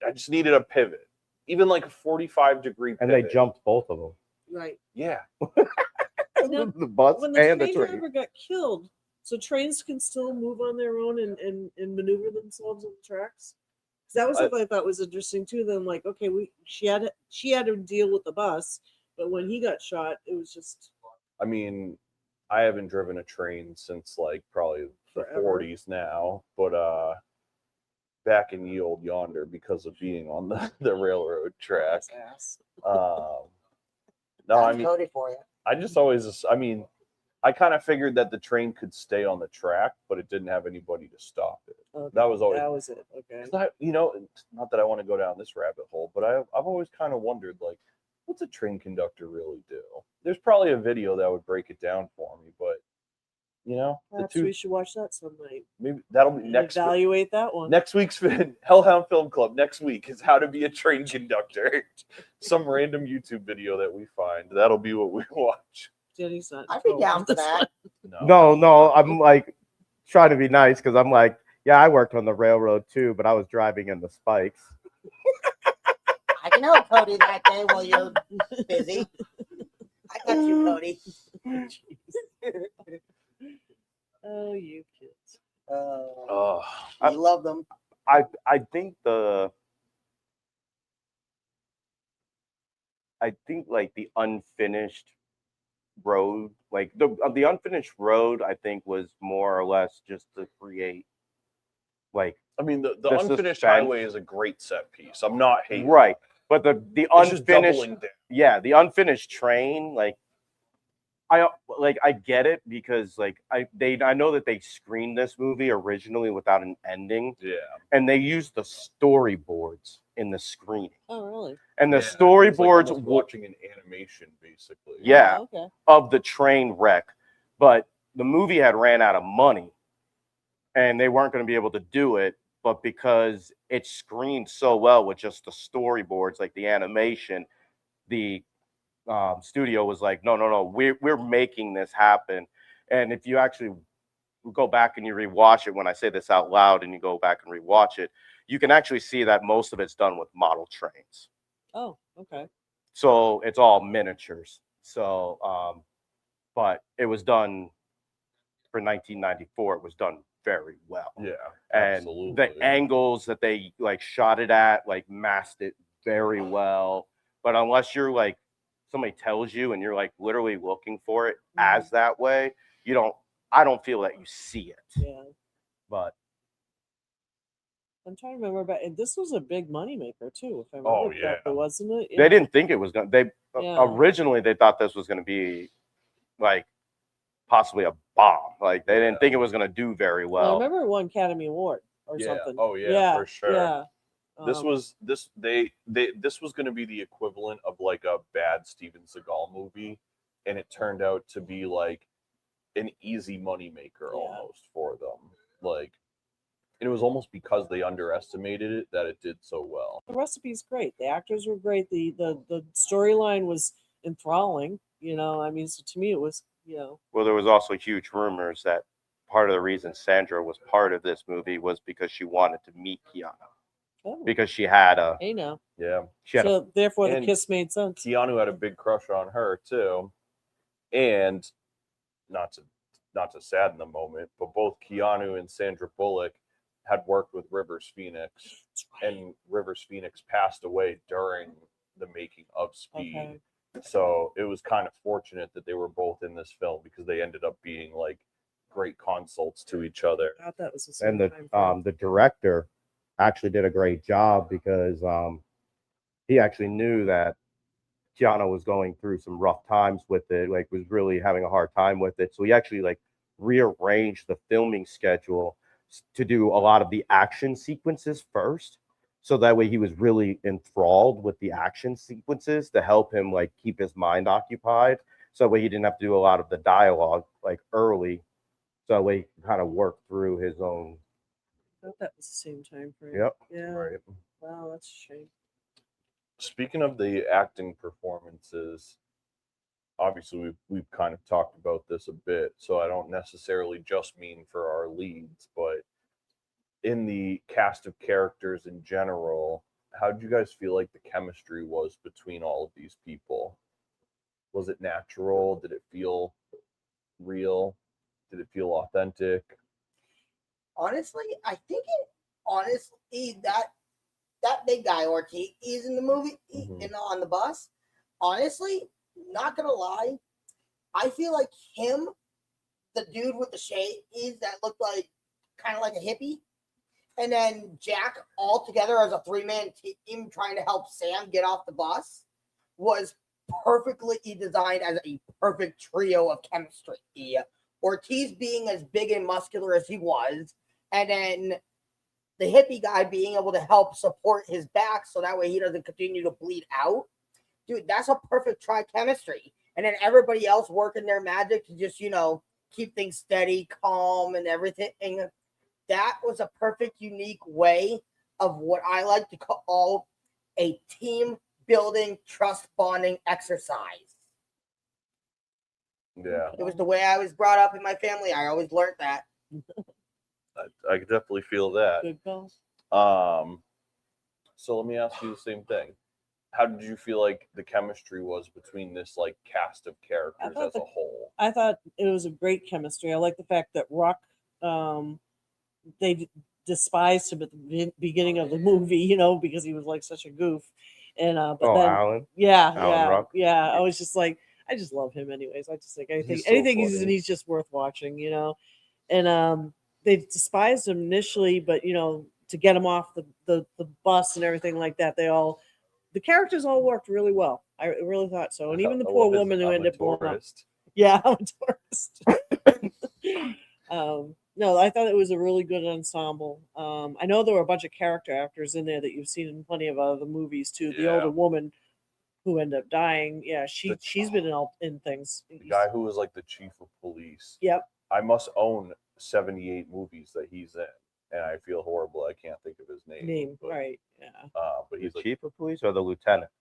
I just needed a pivot. Even like a 45-degree pivot. And they jumped both of them. Right. Yeah. Now, The bus when the and the train train. driver got killed, so trains can still move on their own and maneuver themselves on the tracks. 'Cause that was something I thought was interesting too. Then, like, okay, she had to deal with the bus, but when he got shot, it was just. I mean, I haven't driven a train since like probably the Forever. 40s now, but back in ye old yonder because of being on the railroad track. Ass. No, That's I mean, Cody for you. I kind of figured that the train could stay on the track, but it didn't have anybody to stop it. Okay. That was always. That was it. Okay. Not that I want to go down this rabbit hole, but I've always kind of wondered, like, what's a train conductor really do? There's probably a video that would break it down for me, but Perhaps we should watch that some night. maybe that'll be And next. evaluate that one. Next week's Hellhound Film Club next week is how to be a train conductor. Some random YouTube video that we find. That'll be what we watch. Jenny's not. I'd be involved down with for this that. one. No, I'm like trying to be nice because I'm like, yeah, I worked on the railroad too, but I was driving in the spikes. I can help Cody that day while you're busy. I got you, Cody. Oh, you kids. I love them. I think like the unfinished road, like the unfinished road, I think was more or less just to create, like, I mean, the the unfinished suspense. highway is a great set piece. I'm not hating. right, but the It's just unfinished, doubling down. yeah, the unfinished train, like, I get it because like I know that they screened this movie originally without an ending, Yeah. and they used the storyboards in the screening, Oh, really? and the Yeah, it's storyboards like almost watching an animation, basically. yeah, Oh, okay. of the train wreck, but the movie had ran out of money and they weren't going to be able to do it, but because it screened so well with just the storyboards, like the animation, the studio was like, no, we're making this happen. And if you actually go back and you rewatch it, when I say this out loud and you go back and rewatch it, you can actually see that most of it's done with model trains. Oh, okay. So it's all miniatures. So, but it was done for 1994. It was done very well. Yeah. And Absolutely. the angles that they like shot it at, like masked it very well. But unless you're like, somebody tells you and you're like literally looking for it as that way, I don't feel that you see it. Yeah. But I'm trying to remember, but this was a big moneymaker too, if I Oh, remember correctly, yeah. wasn't it? They didn't think it was gonna. They Yeah. originally they thought this was gonna be like possibly a bomb. Like they didn't Yeah. think it was gonna do very Well, I well. remember it won Academy Award or Yeah. something. Oh, yeah, for sure. Yeah. This Um, was this was going to be the equivalent of like a bad Steven Seagal movie, and it turned out to be like an easy moneymaker almost for them. Like, and it was almost because they underestimated it that it did so well. the recipe's great. The actors were great. The storyline was enthralling. I mean, so to me, it was Well, there was also huge rumors that part of the reason Sandra was part of this movie was because she wanted to meet Keanu oh, because she had a hey now. Yeah, So therefore, the and kiss made sense. Keanu had a big crush on her too, and not to sadden the moment, but both Keanu and Sandra Bullock had worked with Rivers Phoenix, and Rivers Phoenix passed away during the making of Speed. Okay. So it was kind of fortunate that they were both in this film because they ended up being like great consults to each other. I thought that was the same and time frame. the director actually did a great job because he actually knew that Keanu was going through some rough times with it, like was really having a hard time with it. So he actually like rearranged the filming schedule to do a lot of the action sequences first. So that way he was really enthralled with the action sequences to help him like keep his mind occupied. So that way he didn't have to do a lot of the dialogue like early. So that way he could kind of work through his own. I thought that was the same time frame. Yep. Yeah. Right. Wow, that's a shame. Speaking of the acting performances, obviously we've kind of talked about this a bit, so I don't necessarily just mean for our leads, but in the cast of characters in general, how did you guys feel like the chemistry was between all of these people? Was it natural? Did it feel real? Did it feel authentic? Honestly, I think that big guy Ortiz is in the movie on the bus. Honestly, not gonna lie, I feel like him, the dude with the shade, is that looked like kind of like a hippie, and then Jack all together as a 3-man team trying to help Sam get off the bus was perfectly designed as a perfect trio of chemistry. Ortiz being as big and muscular as he was, and then the hippie guy being able to help support his back so that way he doesn't continue to bleed out. Dude, that's a perfect tri-chemistry. And then everybody else working their magic to just, keep things steady, calm, and everything. And that was a perfect, unique way of what I like to call a team building, trust bonding exercise. Yeah, It was the way I was brought up in my family. I always learned that. I could definitely feel that. Good call. So let me ask you the same thing. How did you feel like the chemistry was between this like cast of characters as a whole? I thought it was a great chemistry. I like the fact that Rock, they despised him at the beginning of the movie, because he was like such a goof. And but then, Alan. Alan Ruck. yeah. I was just like, I just love him, anyways. I just think anything so he's in, he's just worth watching, And they despised him initially, but to get him off the bus and everything like that, the characters all worked really well. I really thought so. And even the poor woman who ended up blowing up. Yeah, I'm a tourist. No, I thought it was a really good ensemble. I know there were a bunch of character actors in there that you've seen in plenty of other movies too. The older woman who ended up dying, she's been in things. The guy who was like the chief of police. Yep. I must own 78 movies that he's in, and I feel horrible. I can't think of his name. But, right? Yeah. But The he's like chief of police or the lieutenant?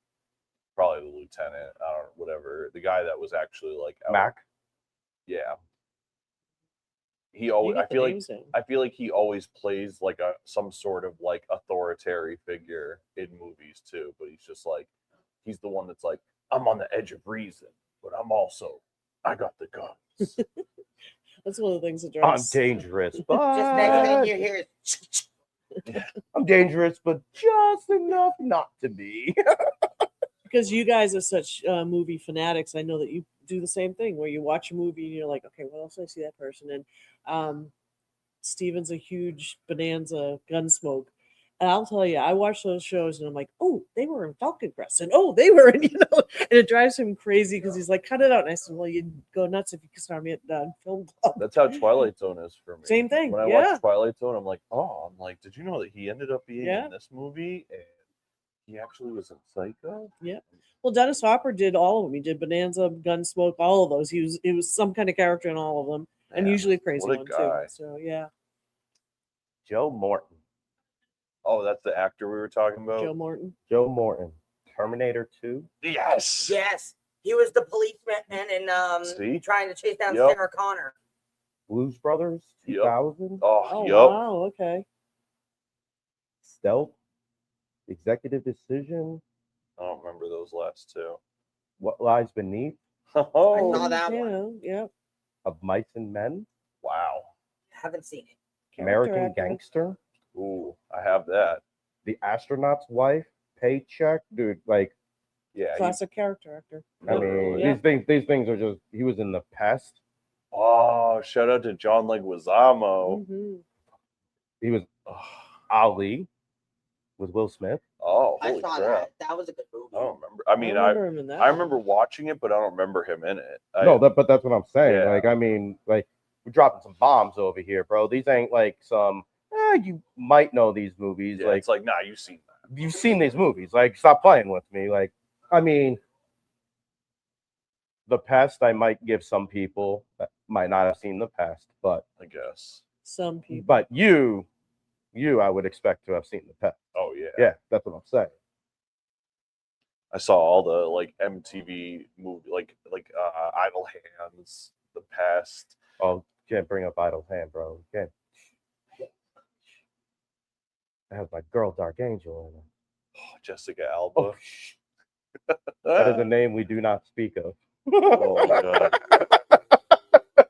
probably the lieutenant. I don't know, whatever. The guy that was actually like out. Mac. Yeah. He always. I feel like he always plays like some sort of like authoritarian figure in movies too. But he's just like he's the one that's like I'm on the edge of reason, but I got the guns. That's one of the things that I'm drives. dangerous, Just next thing you hear is I'm dangerous, but just enough not to be. Because you guys are such movie fanatics. I know that you do the same thing where you watch a movie and you're like, okay, what else did I see that person? And Steven's a huge Bonanza Gunsmoke. And I'll tell you, I watch those shows and I'm like, oh, they were in Falcon Crest, and oh, they were in, and it drives him crazy because he's like, cut it out. And I said, well, you'd go nuts if you saw me at the film club. That's how Twilight Zone is for me. Same thing. When I Yeah. watch Twilight Zone, I'm like, did you know that he ended up being Yeah. in this movie and he actually was in Psycho? Yeah. Well, Dennis Hopper did all of them. He did Bonanza, Gunsmoke, all of those. He was some kind of character in all of them, and Man, usually a crazy what a one guy. too. So yeah, Joe Morton. Oh, that's the actor we were talking about? Joe Morton. Joe Morton. Terminator 2. Yes. Yes, he was the policeman and See? trying to chase down Yep. Sarah Connor. Blues Brothers. Yep. 2000. Oh yup. wow, okay. Stealth. Executive Decision. I don't remember those last two. What Lies Beneath. Oh, saw that one. one. Yeah. Of Mice and Men. wow. Haven't seen it. American actor. Gangster. Ooh, I have that. The Astronaut's Wife. Paycheck. Dude, like, Yeah. Classic character actor. I mean, Literally. Yeah. these things are just. He was in The Pest. Oh, shout out to John Leguizamo. Mhm. He was Oh, Ali with Will Smith. holy I saw crap. that. That was a good movie. I don't remember. I mean, I remember him in that. I remember watching it, but I don't remember him in it. But that's what I'm saying. Yeah. Like, I mean, like, we're dropping some bombs over here, bro. These ain't like some. You might know these movies. Yeah, Like, it's like, nah, you've seen that. you've seen these movies. Like, stop playing with me. Like, I mean, The Pest, I might give some people that might not have seen The Pest, but I guess. Some people. but you, I would expect to have seen The Pest. Oh yeah. Yeah, that's what I'm saying. I saw all the like MTV movie, like Idle Hands, The Pest. Oh, can't bring up Idle Hand, bro. Can't. That has my girl Dark Angel in it. Oh, Jessica Alba. Oh, that is a name we do not speak of. Oh my god.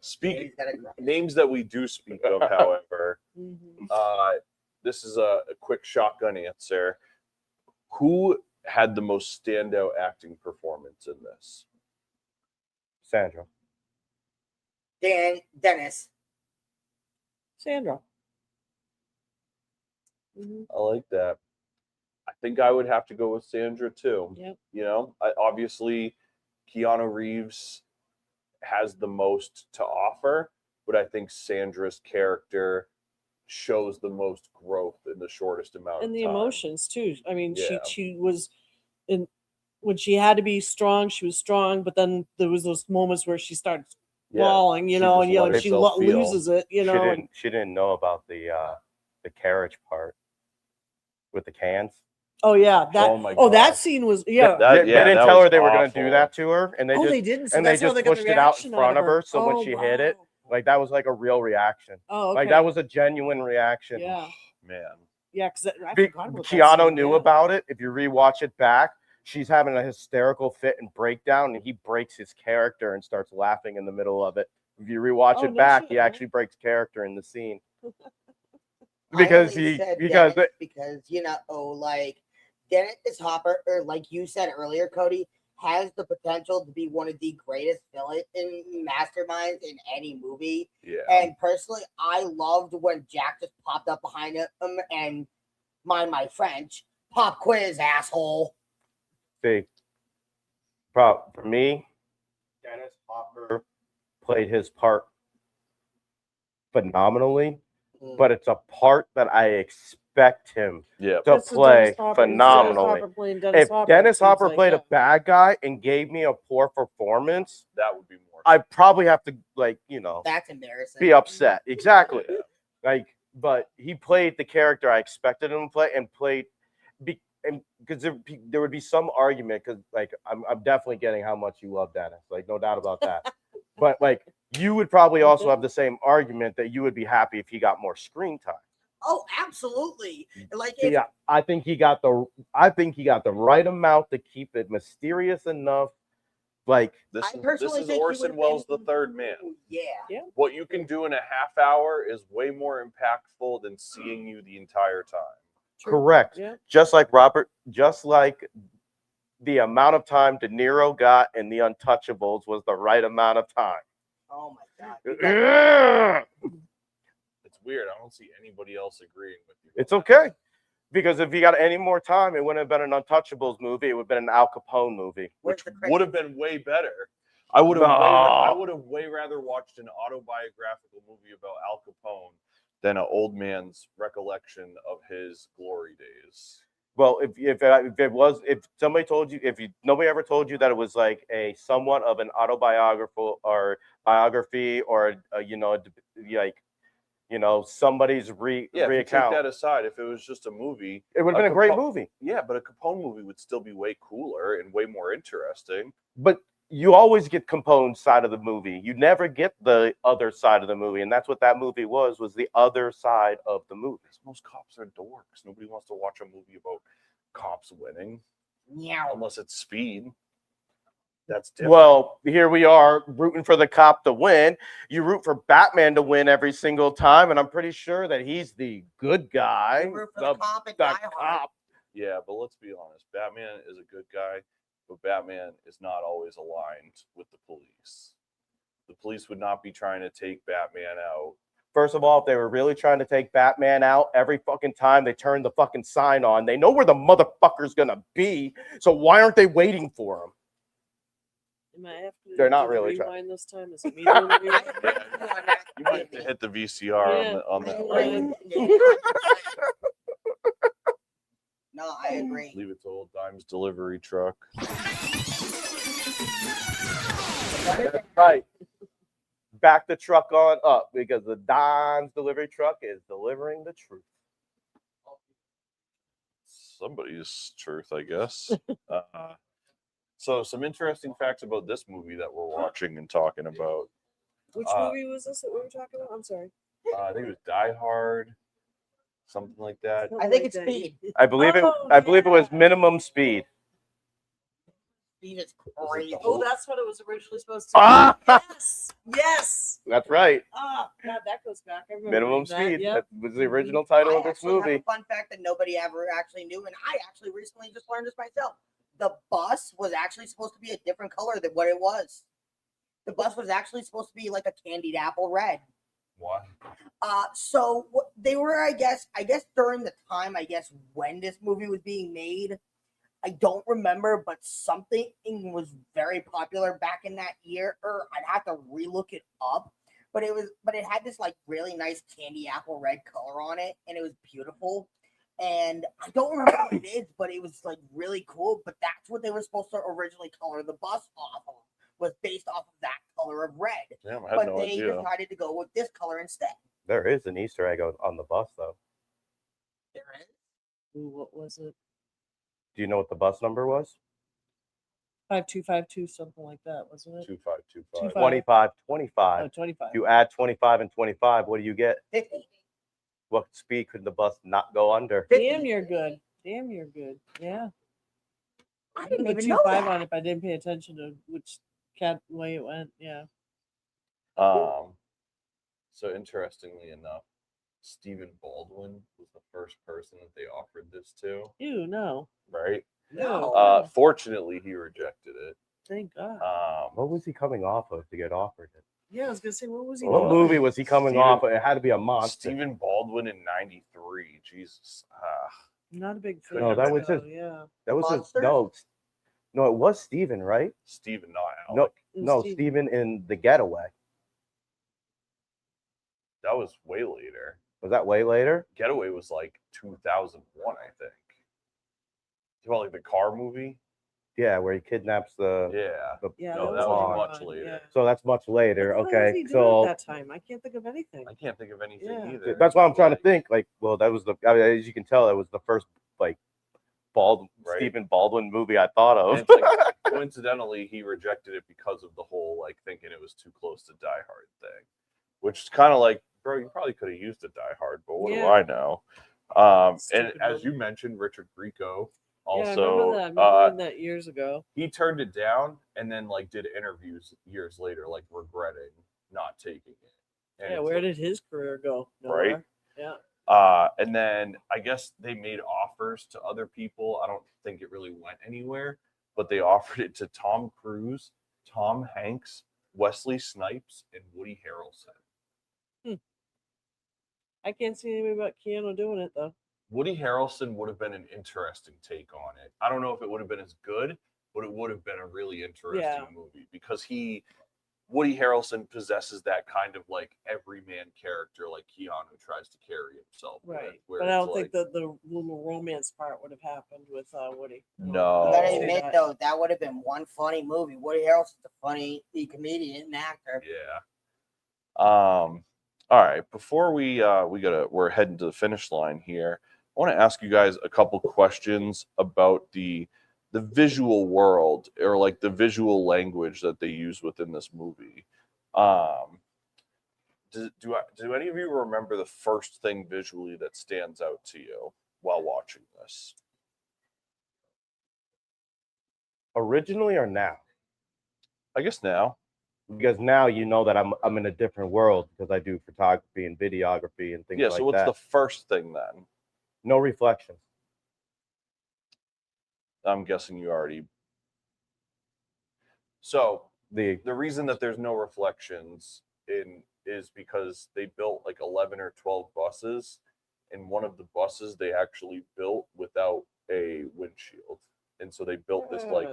Speak He's got a- names that we do speak of, however. Mhm. This is a quick shotgun answer. Who had the most standout acting performance in this? Sandra. Dennis. Sandra. Mhm. I like that. I think I would have to go with Sandra too. Yep. You know, obviously Keanu Reeves has the most to offer, but I think Sandra's character shows the most growth in the shortest amount And of the time. emotions too. I mean, Yeah. she was in when she had to be strong, she was strong, but then there was those moments where she started Yeah, bawling, she and just you know, let and she herself feel. loses it, you know. and- She didn't know about the carriage part with the cans. oh yeah, that Oh my that God. scene was yeah. That- they yeah, didn't that tell was her they were going to awful. do that to her, and they Oh, just they didn't. So and they that's how just they got pushed the it out in reaction front of her. So when Oh, she hit it, wow. like that was like a real reaction. Oh, okay. Like that was a genuine reaction. yeah, Man. yeah. Because I Be- forgot about that Keanu scene, knew yeah. about it. If you rewatch it back, she's having a hysterical fit and breakdown, and he breaks his character and starts laughing in the middle of it. If you rewatch Oh, it no back, shit, he huh? actually breaks character in the scene I because only said because Dennis because you know, like Dennis Hopper, or like you said earlier, Cody, has the potential to be one of the greatest villain masterminds in any movie. Yeah. And personally, I loved when Jack just popped up behind him and mind my French, pop quiz, asshole. see, for me, Dennis Hopper played his part phenomenally, but it's a part that I expect him Yeah. to That's the play Dennis Hopper- Dennis phenomenally. Hopper playing Dennis If Hopper, Dennis it seems Hopper like, played yeah. a bad guy and gave me a poor performance, That would be more. I'd probably have to That's embarrassing. be upset. Exactly. Like, but he played the character I expected him to play and played because there would be some argument because like I'm definitely getting how much you love Dennis, like no doubt about that. But like you would probably also have the same argument that you would be happy if he got more screen time. Oh, absolutely. Like if, Yeah, I think he got the right amount to keep it mysterious enough. Like This I is personally this is think he Orson would've Welles been- the third man. Yeah. What you can do in a half hour is way more impactful than seeing you the entire time. True. correct. Yeah. Just like the amount of time De Niro got in The Untouchables was the right amount of time. Oh my god. It's weird. I don't see anybody else agreeing with you. It's okay. Because if you got any more time, it wouldn't have been an Untouchables movie. It would have been an Al Capone movie. Where's which the would have been way better. I would have way rather watched an autobiographical movie about Al Capone than an old man's recollection of his glory days. Well, if somebody told you, nobody ever told you that it was like a somewhat of an autobiographical or biography or somebody's If you take reaccount. that aside, if it was just a movie, It would have been a great movie. Yeah, but a Capone movie would still be way cooler and way more interesting. But you always get Capone's side of the movie. You never get the other side of the movie, and that's what that movie was the other side of the movie. Most cops are dorks. Nobody wants to watch a movie about cops winning. Yeah. Unless it's Speed. That's different. Well, here we are rooting for the cop to win. You root for Batman to win every single time, and I'm pretty sure that he's the good guy. You root for the cop and Die Hard. Yeah, but let's be honest. Batman is a good guy, but Batman is not always aligned with the police. The police would not be trying to take Batman out. First of all, if they were really trying to take Batman out, every fucking time they turn the fucking sign on, they know where the motherfucker's gonna be. So why aren't they waiting for him? Am I have to They're not do the really rewind this time? Is it me doing the rewind? You might have to hit the VCR on that one. No, I agree. Leave it to old Dymez delivery truck. That's right. Back the truck on up because the Dymez delivery truck is delivering the truth. Somebody's truth, I guess. So some interesting facts about this movie that we're watching and talking about. Which movie was this that we were talking about? I'm sorry. I think it was Die Hard, something like that. I think it's Speed. I believe it was Minimum Speed. Speed is crazy. Oh, that's what it was originally supposed to be. Ah! Yes. That's right. Oh, God, that goes back. I remember Minimum that. Speed. Yep. That was the original title of I this actually have movie. a fun fact that nobody ever actually knew, and I actually recently just learned this myself. The bus was actually supposed to be a different color than what it was. The bus was actually supposed to be like a candied apple red. What? So they were, I guess during the time, when this movie was being made, I don't remember, but something was very popular back in that year. Or I'd have to relook it up, but it had this like really nice candy apple red color on it, and it was beautiful. And I don't remember what it is, but it was like really cool. But that's what they were supposed to originally color the bus off of, was based off of that color of red. Damn, I had But no they idea. decided to go with this color instead. There is an Easter egg on the bus, though. There is. Ooh, what was it? Do you know what the bus number was? 5252, something like that, wasn't it? 2525. 2525. Oh, 25. You add 25 and 25, what do you get? 50. What speed could the bus not go under? Damn, you're good. Damn, you're good. Yeah. I I didn't put even know 25 that. on it if I didn't pay attention to which way it went. Yeah. So interestingly enough, Stephen Baldwin was the first person that they offered this to, Ew, no. right? No. Fortunately, he rejected it. Thank God. What was he coming off of to get offered it? Yeah, I was gonna say, what was he What doing? movie was he coming off of? It had to be a monster. Stephen Baldwin in '93. Jesus. Not a big fan. No, that was so, his- Yeah. That was his, Monsters? no, it was Steven, right? Stephen, not No, Alec. no, Steven. Steven in The Getaway. That was way later. Was that way later? Getaway was like 2001, I think. You know, like the car movie? Yeah, where he kidnaps the. Yeah. Yeah. No, that that was later much on, later. yeah. So that's much later. What the hell was Okay, he doing so at that time, I can't think of anything. I can't think of anything Yeah. either. that's what I'm trying to think. Like, well, that was as you can tell, that was the first like Right. Stephen Baldwin movie I thought And of. it's like, coincidentally, he rejected it because of the whole like thinking it was too close to Die Hard thing, which is kind of like, bro, you probably could have used a Die Hard, but what do Yeah. I know? And Stupid as movie. you mentioned, Richard Grieco Yeah, I remember also that. I remember reading that years ago. he turned it down and then like did interviews years later, like regretting not taking it. And Yeah, it's where like- did his career go? Right. Nowhere. Yeah. And then I guess they made offers to other people. I don't think it really went anywhere, but they offered it to Tom Cruise, Tom Hanks, Wesley Snipes, and Woody Harrelson. I can't see anybody but Keanu doing it though. Woody Harrelson would have been an interesting take on it. I don't know if it would have been as good, but it would have been a really interesting movie because Woody Harrelson possesses that kind of like everyman character like Keanu tries to carry himself. Right. With, But I don't think that the little romance part would have happened with Woody. No. You gotta Oh. admit though, that would have been one funny movie. Woody Harrelson's a funny comedian and actor. Yeah. All right. Before we're heading to the finish line here. I want to ask you guys a couple questions about the visual world or like the visual language that they use within this movie. Do any of you remember the first thing visually that stands out to you while watching this? Originally or now? I guess now. Because now you know that I'm in a different world because I do photography and videography and things like that. Yeah, so what's the first thing then? No reflections. I'm guessing you already. So The the reason that there's no reflections is because they built like 11 or 12 buses, and one of the buses they actually built without a windshield, and so they built this like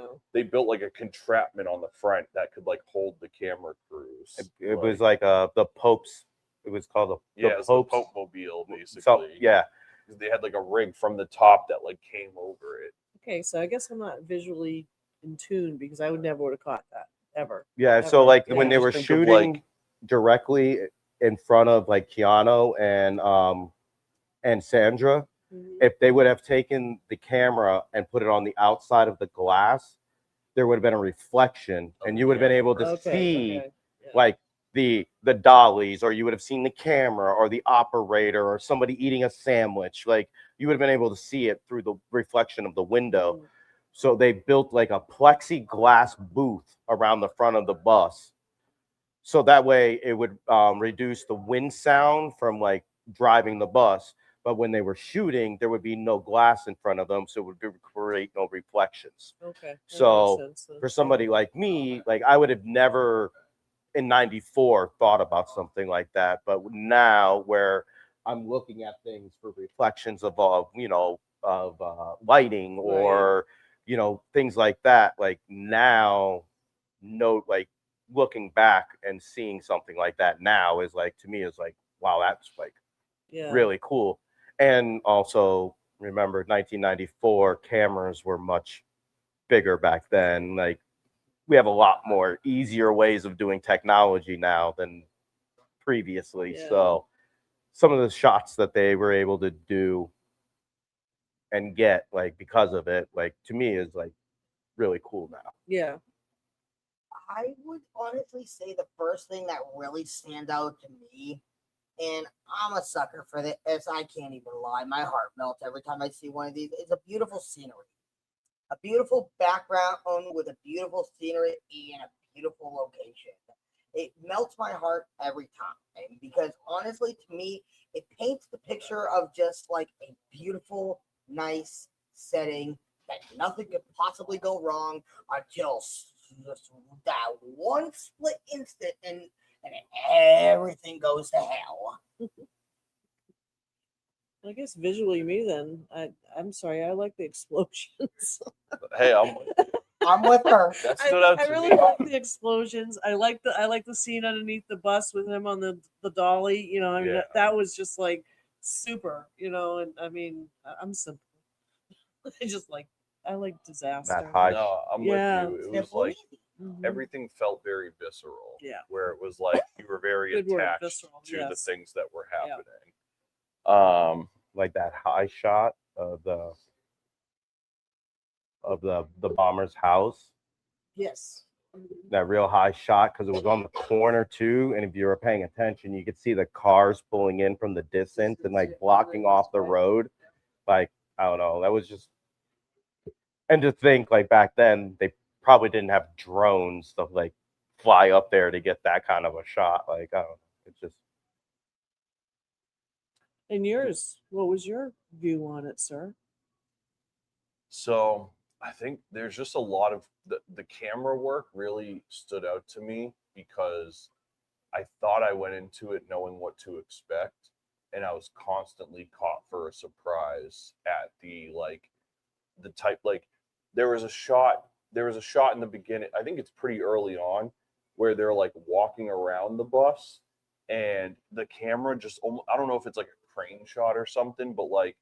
a contraption on the front that could like hold the camera crews. it was like the Pope's. It was called the Pope's Pope Mobile basically. So yeah, they had like a rig from the top that like came over it. Okay, so I guess I'm not visually in tune because I would never would have caught that ever. yeah. Ever. So like Yeah. when they were Just think of, shooting like- directly in front of like Keanu and Sandra, Mhm. if they would have taken the camera and put it on the outside of the glass, there would have been a reflection, and you would have been able to see Okay. Yeah. like the dollies, or you would have seen the camera or the operator or somebody eating a sandwich. Like you would have been able to see it through the reflection of the window. Mhm. So they built like a plexiglass booth around the front of the bus, so that way it would reduce the wind sound from like driving the bus. But when they were shooting, there would be no glass in front of them, so it would create no reflections. Okay. that So, makes sense then. For somebody like me, like I would have never in 94 thought about something like that. But now where I'm looking at things for reflections of lighting or things like that, like now like looking back and seeing something like that now is like, to me, is like, wow, that's like Yeah. really cool. And also remember 1994 cameras were much bigger back then. Like we have a lot more easier ways of doing technology now than previously. Yeah. So some of the shots that they were able to do and get like because of it, like to me is like really cool now. Yeah. I would honestly say the first thing that really stands out to me, and I'm a sucker for this, I can't even lie, my heart melts every time I see one of these, is a beautiful scenery. A beautiful background with a beautiful scenery and a beautiful location. It melts my heart every time because honestly, to me, it paints the picture of just like a beautiful, nice setting that nothing could possibly go wrong until just that one split instant and everything goes to hell. I guess visually, me then. I'm sorry. I like the explosions. Hey, I'm with her. that stood out I to really me. like the explosions. I like the scene underneath the bus with him on the dolly. I mean Yeah. that was just like super. And I mean I'm simple. I like disaster. That high. No, I'm Yeah. with you. It was like Mhm. everything felt very visceral. Yeah. Where it was like you were very Good word, attached visceral, to yes. the things that were Yeah. happening. Like that high shot of the bomber's house, Yes. that real high shot, because it was on the corner too, and if you were paying attention you could see the cars pulling in from the distance and like blocking off the road. Like I don't know, that was just, and to think like back then they probably didn't have drones to like fly up there to get that kind of a shot. Like I don't know, it's just And yours? What was your view on it, sir? So I think there's just a lot of the camera work really stood out to me because I thought I went into it knowing what to expect. and I was constantly caught for a surprise at the type, like there was a shot in the beginning, I think it's pretty early on, where they're like walking around the bus and the camera just I don't know if it's like a crane shot or something, but like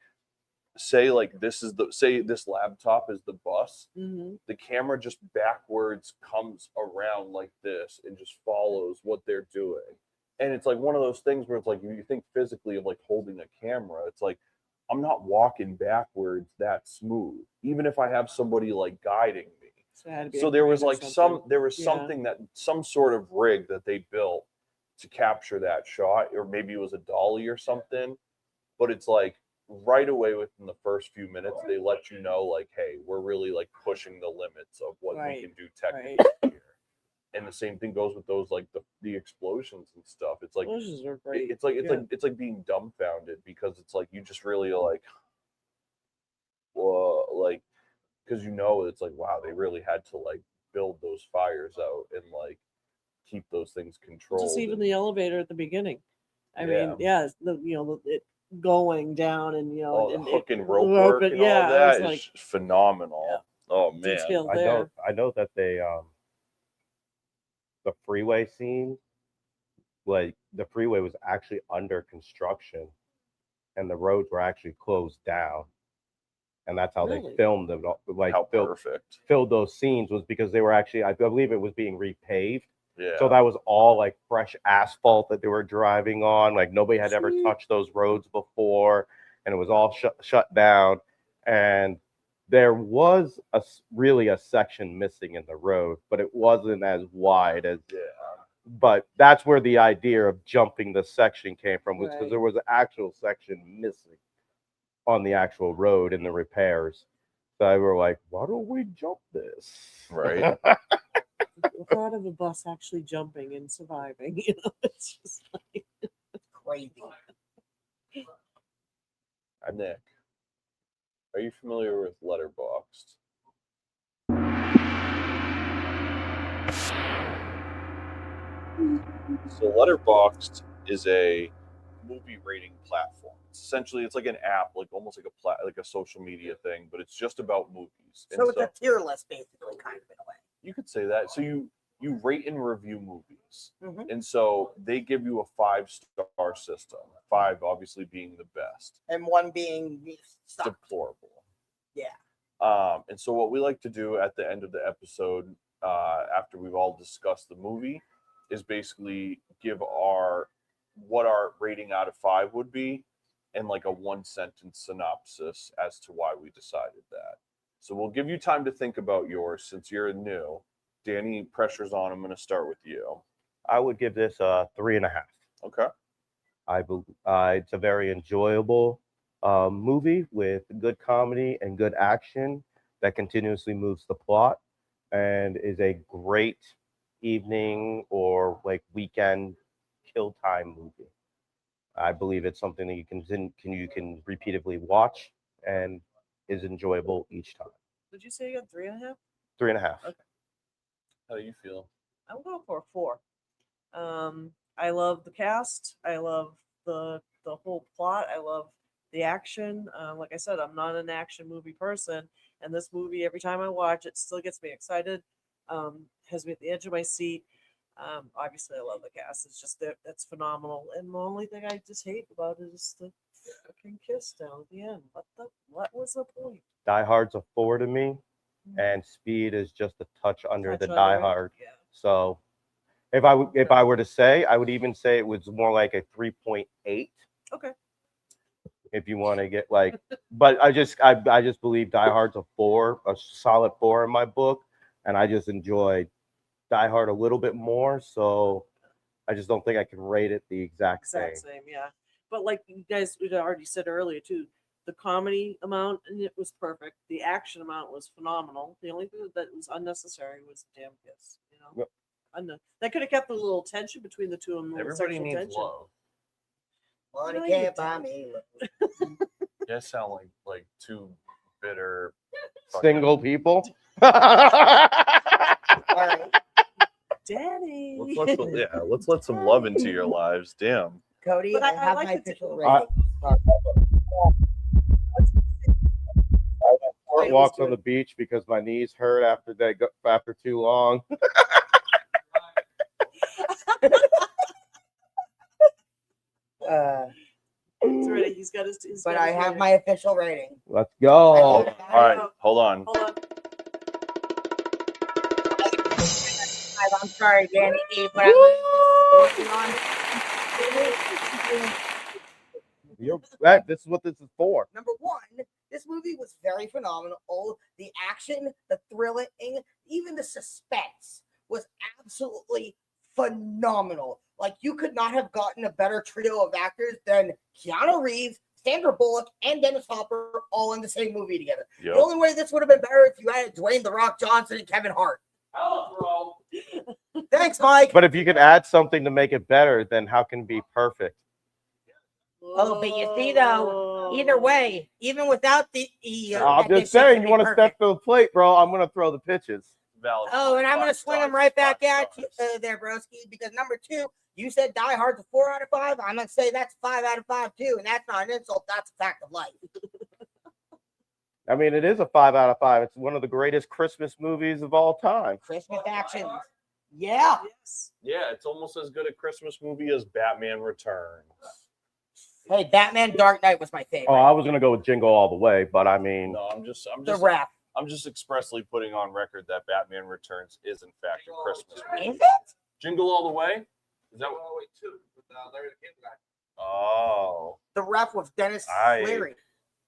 say this laptop is the bus, the camera just backwards comes around like this and just follows what they're doing. And it's like one of those things where it's like you think physically of like holding a camera. It's like I'm not walking backwards that smooth, even if I have somebody like guiding me. So there was like something that some sort of rig that they built to capture that shot, or maybe it was a dolly or something. But it's like right away within the first few minutes, they let you know like, hey, we're really like pushing the limits of what we can do technically here. And the same thing goes with those like the explosions and stuff. It's like Explosions are great. It's like being dumbfounded, because it's like you just really like, well, like, because it's like, wow, they really had to like build those fires out and like keep those things controlled. Just even the elevator at the beginning. I mean, it going down and the hook and rope work and all that is phenomenal. Oh man, I know that they the freeway scene, like the freeway was actually under construction and the roads were actually closed down, and that's how they filmed them. Like filled those scenes was because they were actually, I believe it was being repaved. So that was all like fresh asphalt that they were driving on. Like nobody had ever touched those roads before, and it was all shut down. And there was really a section missing in the road, but it wasn't as wide as. But that's where the idea of jumping the section came from, was because there was an actual section missing on the actual road in the repairs. So we were like, why don't we jump this? Right. The thought of a bus actually jumping and surviving, it's just like crazy. Nick, are you familiar with Letterboxd? So Letterboxd is a movie rating platform. Essentially, it's like an app, like almost like a social media thing, but it's just about movies. So it's a tier list, basically, kind of in a way. You could say that. So you rate and review movies, and so they give you a 5-star system. 5 obviously being the best, and 1 being deplorable. Yeah. And so what we like to do at the end of the episode, after we've all discussed the movie, is basically give what our rating out of 5 would be, and like a 1-sentence synopsis as to why we decided that. So we'll give you time to think about yours since you're new. Danny, pressure's on. I'm going to start with you. I would give this a 3.5. Okay. It's a very enjoyable movie with good comedy and good action that continuously moves the plot, and is a great evening or like weekend kill time movie. I believe it's something that you can repeatedly watch and is enjoyable each time. Did you say you got 3.5? 3.5. Okay. How do you feel? I'm going for a 4. I love the cast. I love the whole plot. I love the action. Like I said, I'm not an action movie person, and this movie, every time I watch it, still gets me excited. Has me at the edge of my seat. Obviously, I love the cast. It's just that's phenomenal. And the only thing I just hate about it is the fucking kiss down at the end. What was the point? Die Hard's a 4 to me, and Speed is just a touch under the Die Hard. Yeah. So if I were to say, I would even say it was more like a 3.8. Okay. If you want to get like, but I just believe Die Hard's a 4, a solid 4 in my book, and I just enjoyed Die Hard a little bit more, so I just don't think I can rate it the exact same. Yeah. But like you guys had already said earlier too, the comedy amount and it was perfect. The action amount was phenomenal. The only thing that was unnecessary was the damn kiss. Yep. That could have kept a little tension between the two of them. Everybody needs tension. love. Money can't buy me. You guys sound like two bitter single people. All right. Daddy. Let's let some love into your lives. Damn. Cody, But I I have like my the official I- rating. Short walks on the beach because my knees hurt after too long. He's ready. He's got his. But got I his have rating. my official rating. Let's go. All right, hold on. Hold on. I'm sorry, Danny D, but I'm working on. This is what this is for. Number one, this movie was very phenomenal. The action, the thrilling, even the suspense was absolutely phenomenal. Like, you could not have gotten a better trio of actors than Keanu Reeves, Sandra Bullock, and Dennis Hopper all in the same movie together. Yep. The only way this would have been better if you had Dwayne The Rock Johnson and Kevin Hart. Oh, bro. Thanks, Mike. But if you could add something to make it better, then how can it be perfect? Oh, but you see, though, either way, even without the I'm just saying, you want to step to the plate, bro. I'm going to throw the pitches. Valid. Oh, and I'm going to swing them right back at you there, broski, because number two, you said Die Hard's a 4 out of 5. I'm going to say that's 5 out of 5, too, and that's not an insult. That's a fact of life. I mean, it is a 5 out of 5. It's one of the greatest Christmas movies of all time. Christmas action. Yeah. Yes. Yeah, it's almost as good a Christmas movie as Batman Returns. Hey, Batman Dark Knight was my favorite. Oh, I was going to go with Jingle All the Way, but I mean, No, I'm just the rap. expressly putting on record that Batman Returns is in fact a Christmas movie. Is it? Jingle All the Way? Is that what? Oh, wait, two. With Larry the Cable Guy. Oh, The rap was Dennis Leary.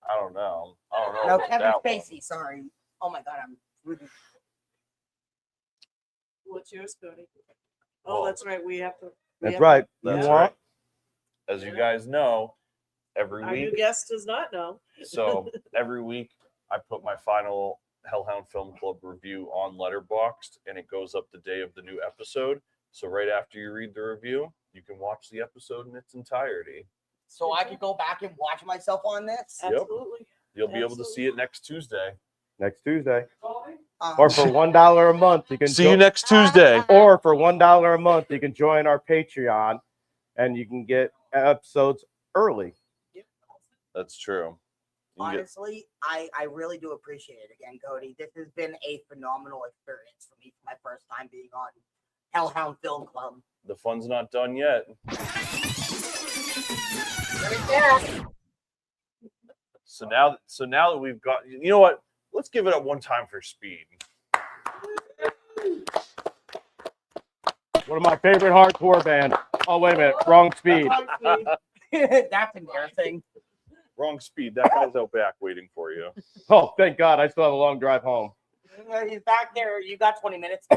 I don't know. I don't know. No, about Kevin that one. Spacey. Sorry. Oh my God, I'm rude. What's yours, Cody? Oh, Well, that's right. We have to. that's right. That's You right. want? As you guys know, every Our new week. guest does not know. So every week I put my final Hellhound Film Club review on Letterboxd, and it goes up the day of the new episode. So right after you read the review, you can watch the episode in its entirety. So I could go back and watch myself on this. Yep. Absolutely. You'll be able to see it next Tuesday. Next Tuesday. Um, Or for $1 a month, you can See you next Tuesday. Or for $1 a month, you can join our Patreon, and you can get episodes early. That's true. You can get- honestly, I really do appreciate it again, Cody. This has been a phenomenal experience for me for my first time being on Hellhound Film Club. the fun's not done yet. So now that we've got, you know what? Let's give it up one time for Speed. One of my favorite hardcore bands. Oh, wait a minute. Wrong Speed. That's embarrassing. Wrong Speed. That guy's out back waiting for you. Oh, thank God. I still have a long drive home. He's back there. You got 20 minutes.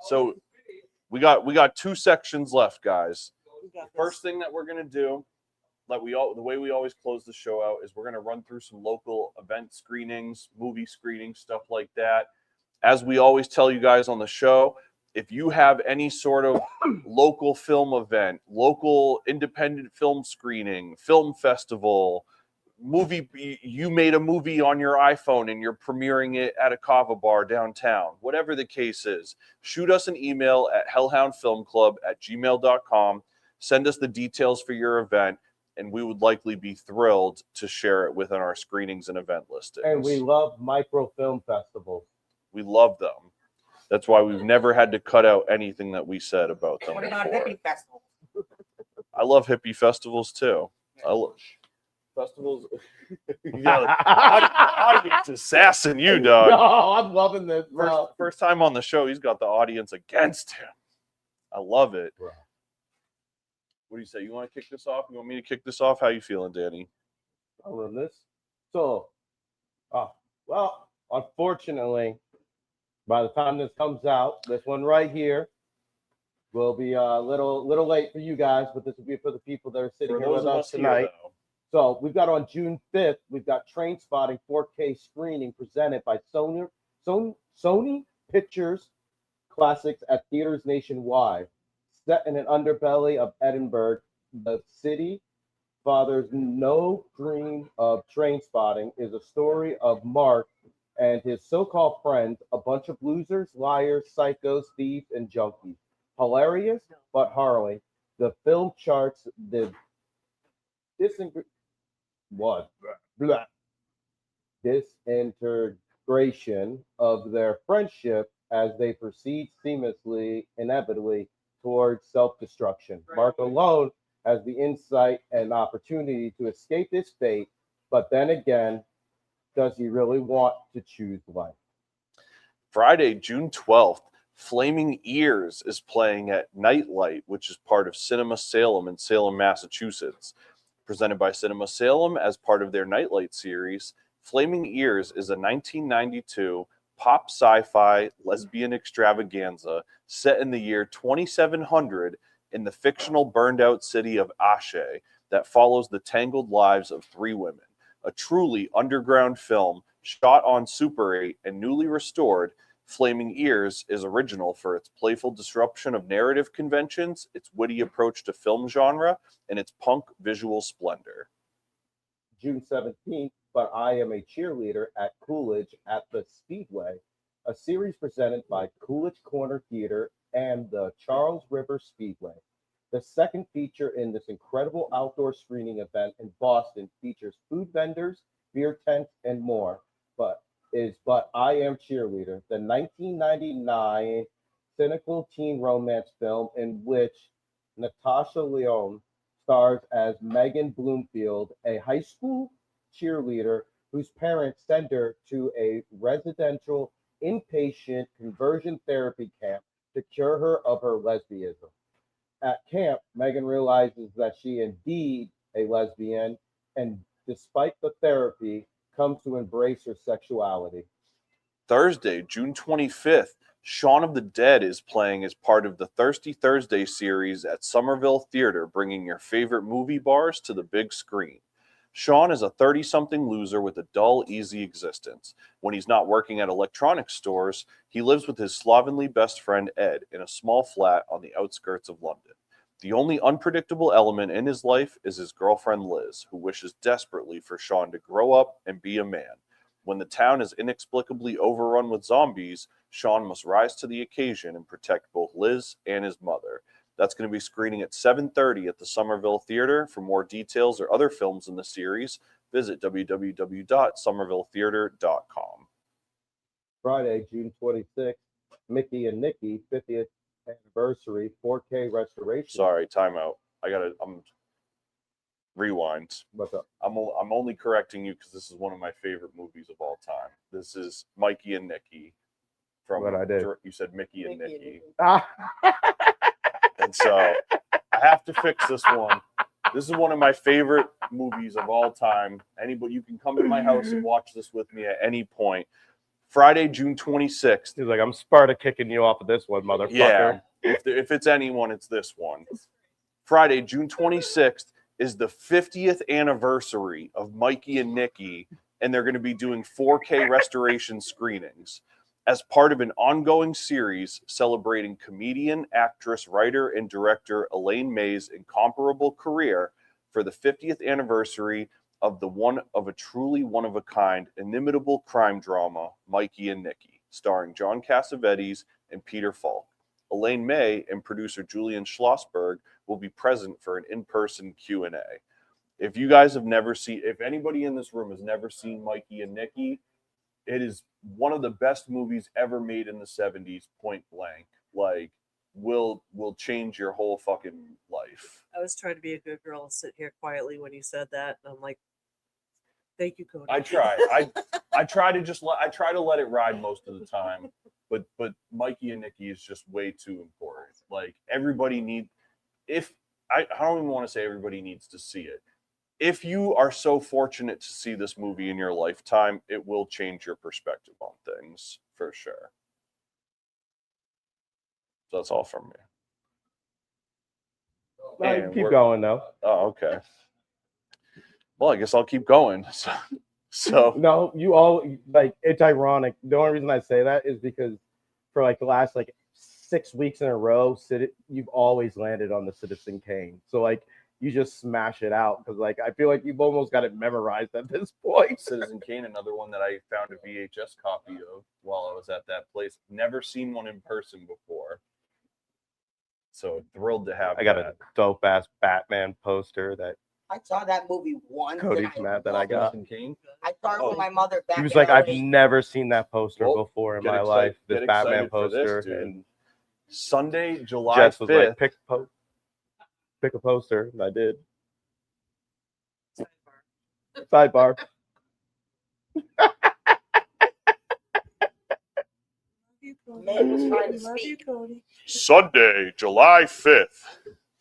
So we got 2 sections left, guys. We got this. First thing that we're gonna do, the way we always close the show out, is we're gonna run through some local event screenings, movie screenings, stuff like that. As we always tell you guys on the show, if you have any sort of local film event, local independent film screening, film festival, movie, you made a movie on your iPhone and you're premiering it at a kava bar downtown, whatever the case is, shoot us an email at hellhoundfilmclub@gmail.com. Send us the details for your event, and we would likely be thrilled to share it within our screenings and event listings. And we love microfilm festivals. We love them. That's why we've never had to cut out anything that we said about them What about before. hippie festival? I love hippie festivals too. I love festivals. Yeah, audience is sassing you, dog. No, I'm loving this. First time on the show, he's got the audience against him. I love it. Bro. What do you say? You want to kick this off? You want me to kick this off? How you feeling, Danny? I love this. So, well, unfortunately, by the time this comes out, this one right here will be a little late for you guys, but this will be for the people that are sitting For here those with of us us here, tonight. though, So we've got on June 5th, we've got Train Spotting 4K screening presented by Sony Pictures Classics at theaters nationwide. Set in an underbelly of Edinburgh, the city father's no dream of train spotting is a story of Mark and his so-called friends, a bunch of losers, liars, psychos, thieves, and junkies. Hilarious but harrowing. the film charts the disintegration of their friendship as they proceed seamlessly, inevitably, towards self-destruction. Mark alone has the insight and opportunity to escape his fate, but then again, does he really want to choose life? Friday, June 12th, Flaming Ears is playing at Nightlight, which is part of Cinema Salem in Salem, Massachusetts. Presented by Cinema Salem as part of their Nightlight series, Flaming Ears is a 1992 pop sci-fi lesbian extravaganza set in the year 2700 in the fictional burned-out city of Ashe that follows the tangled lives of three women. A truly underground film shot on Super 8 and newly restored, Flaming Ears is original for its playful disruption of narrative conventions, its witty approach to film genre, and its punk visual splendor. June 17th, But I Am a Cheerleader at Coolidge at the Speedway, a series presented by Coolidge Corner Theater and the Charles River Speedway. The second feature in this incredible outdoor screening event in Boston features food vendors, beer tents, and more. But I Am Cheerleader, the 1999 cynical teen romance film in which Natasha Lyonne stars as Megan Bloomfield, a high school cheerleader whose parents send her to a residential inpatient conversion therapy camp to cure her of her lesbianism. At camp, Megan realizes that she indeed a lesbian, and despite the therapy, comes to embrace her sexuality. Thursday, June 25th, Shaun of the Dead is playing as part of the Thirsty Thursday series at Somerville Theater, bringing your favorite movie bars to the big screen. Shaun is a 30-something loser with a dull, easy existence. When he's not working at electronics stores, he lives with his slovenly best friend Ed in a small flat on the outskirts of London. The only unpredictable element in his life is his girlfriend Liz, who wishes desperately for Shaun to grow up and be a man. When the town is inexplicably overrun with zombies, Shaun must rise to the occasion and protect both Liz and his mother. That's going to be screening at 7:30 at the Somerville Theater. For more details or other films in the series, visit www.somervilletheater.com. Friday, June 26th, Mickey and Nicky 50th anniversary 4K restoration. Sorry, timeout. I'm rewind. What's up? I'm only correcting you because this is one of my favorite movies of all time. This is Mikey and Nicky. From What I did. You said Mickey and Nicky. Ah. And so I have to fix this one. This is one of my favorite movies of all time. Anybody, you can come to my house and watch this with me at any point. Friday, June 26th. He's like, I'm Sparta kicking you off of this one, motherfucker. Yeah, if it's anyone, it's this one. Friday, June 26th is the 50th anniversary of Mikey and Nicky, and they're going to be doing 4K restoration screenings. As part of an ongoing series celebrating comedian, actress, writer, and director Elaine May's incomparable career for the 50th anniversary of a truly one-of-a-kind, inimitable crime drama, Mikey and Nicky, starring John Cassavetes and Peter Falk. Elaine May and producer Julian Schlossberg will be present for an in-person Q&A. If you guys have never seen, if anybody in this room has never seen Mikey and Nicky, it is one of the best movies ever made in the 70s, point blank. Like, will change your whole fucking life. I was trying to be a good girl and sit here quietly when you said that. And I'm like, thank you, Cody. I try. I try to let it ride most of the time. But Mikey and Nicky is just way too important. Like, everybody I don't even want to say everybody needs to see it. If you are so fortunate to see this movie in your lifetime, it will change your perspective on things, for sure. So that's all from me. And Keep going, though. Oh, okay. Well, I guess I'll keep going. So No, you all, like, it's ironic. The only reason I say that is because for, like, the last, 6 weeks in a row, you've always landed on the Citizen Kane. So, you just smash it out because, I feel like you've almost got it memorized at this point. Citizen Kane, another one that I found a VHS copy of while I was at that place. Never seen one in person before. So thrilled to have I got that. a dope ass Batman poster that I saw that movie once. Cody's and mad that I loved it. got. Citizen Kane. I saw it Oh. with my mother back He was in like, I've 08. never seen that poster Well, before in get my excited- life. get This Batman excited for this, poster. dude. And Sunday, July Jess was 5th. like, pick a poster. And I did. Sidebar. Man was trying to Love you, speak. Cody. Sunday, July 5th.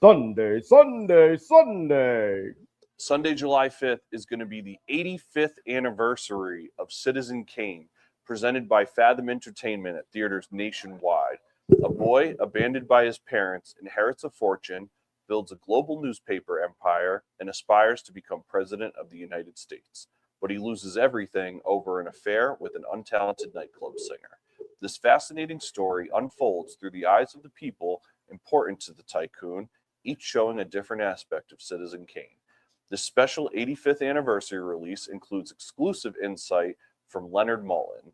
Sunday, Sunday, Sunday. Sunday, July 5th is going to be the 85th anniversary of Citizen Kane, presented by Fathom Entertainment at theaters nationwide. A boy, abandoned by his parents, inherits a fortune, builds a global newspaper empire, and aspires to become president of the United States. But he loses everything over an affair with an untalented nightclub singer. This fascinating story unfolds through the eyes of the people important to the tycoon, each showing a different aspect of Citizen Kane. This special 85th anniversary release includes exclusive insight from Leonard Mullen.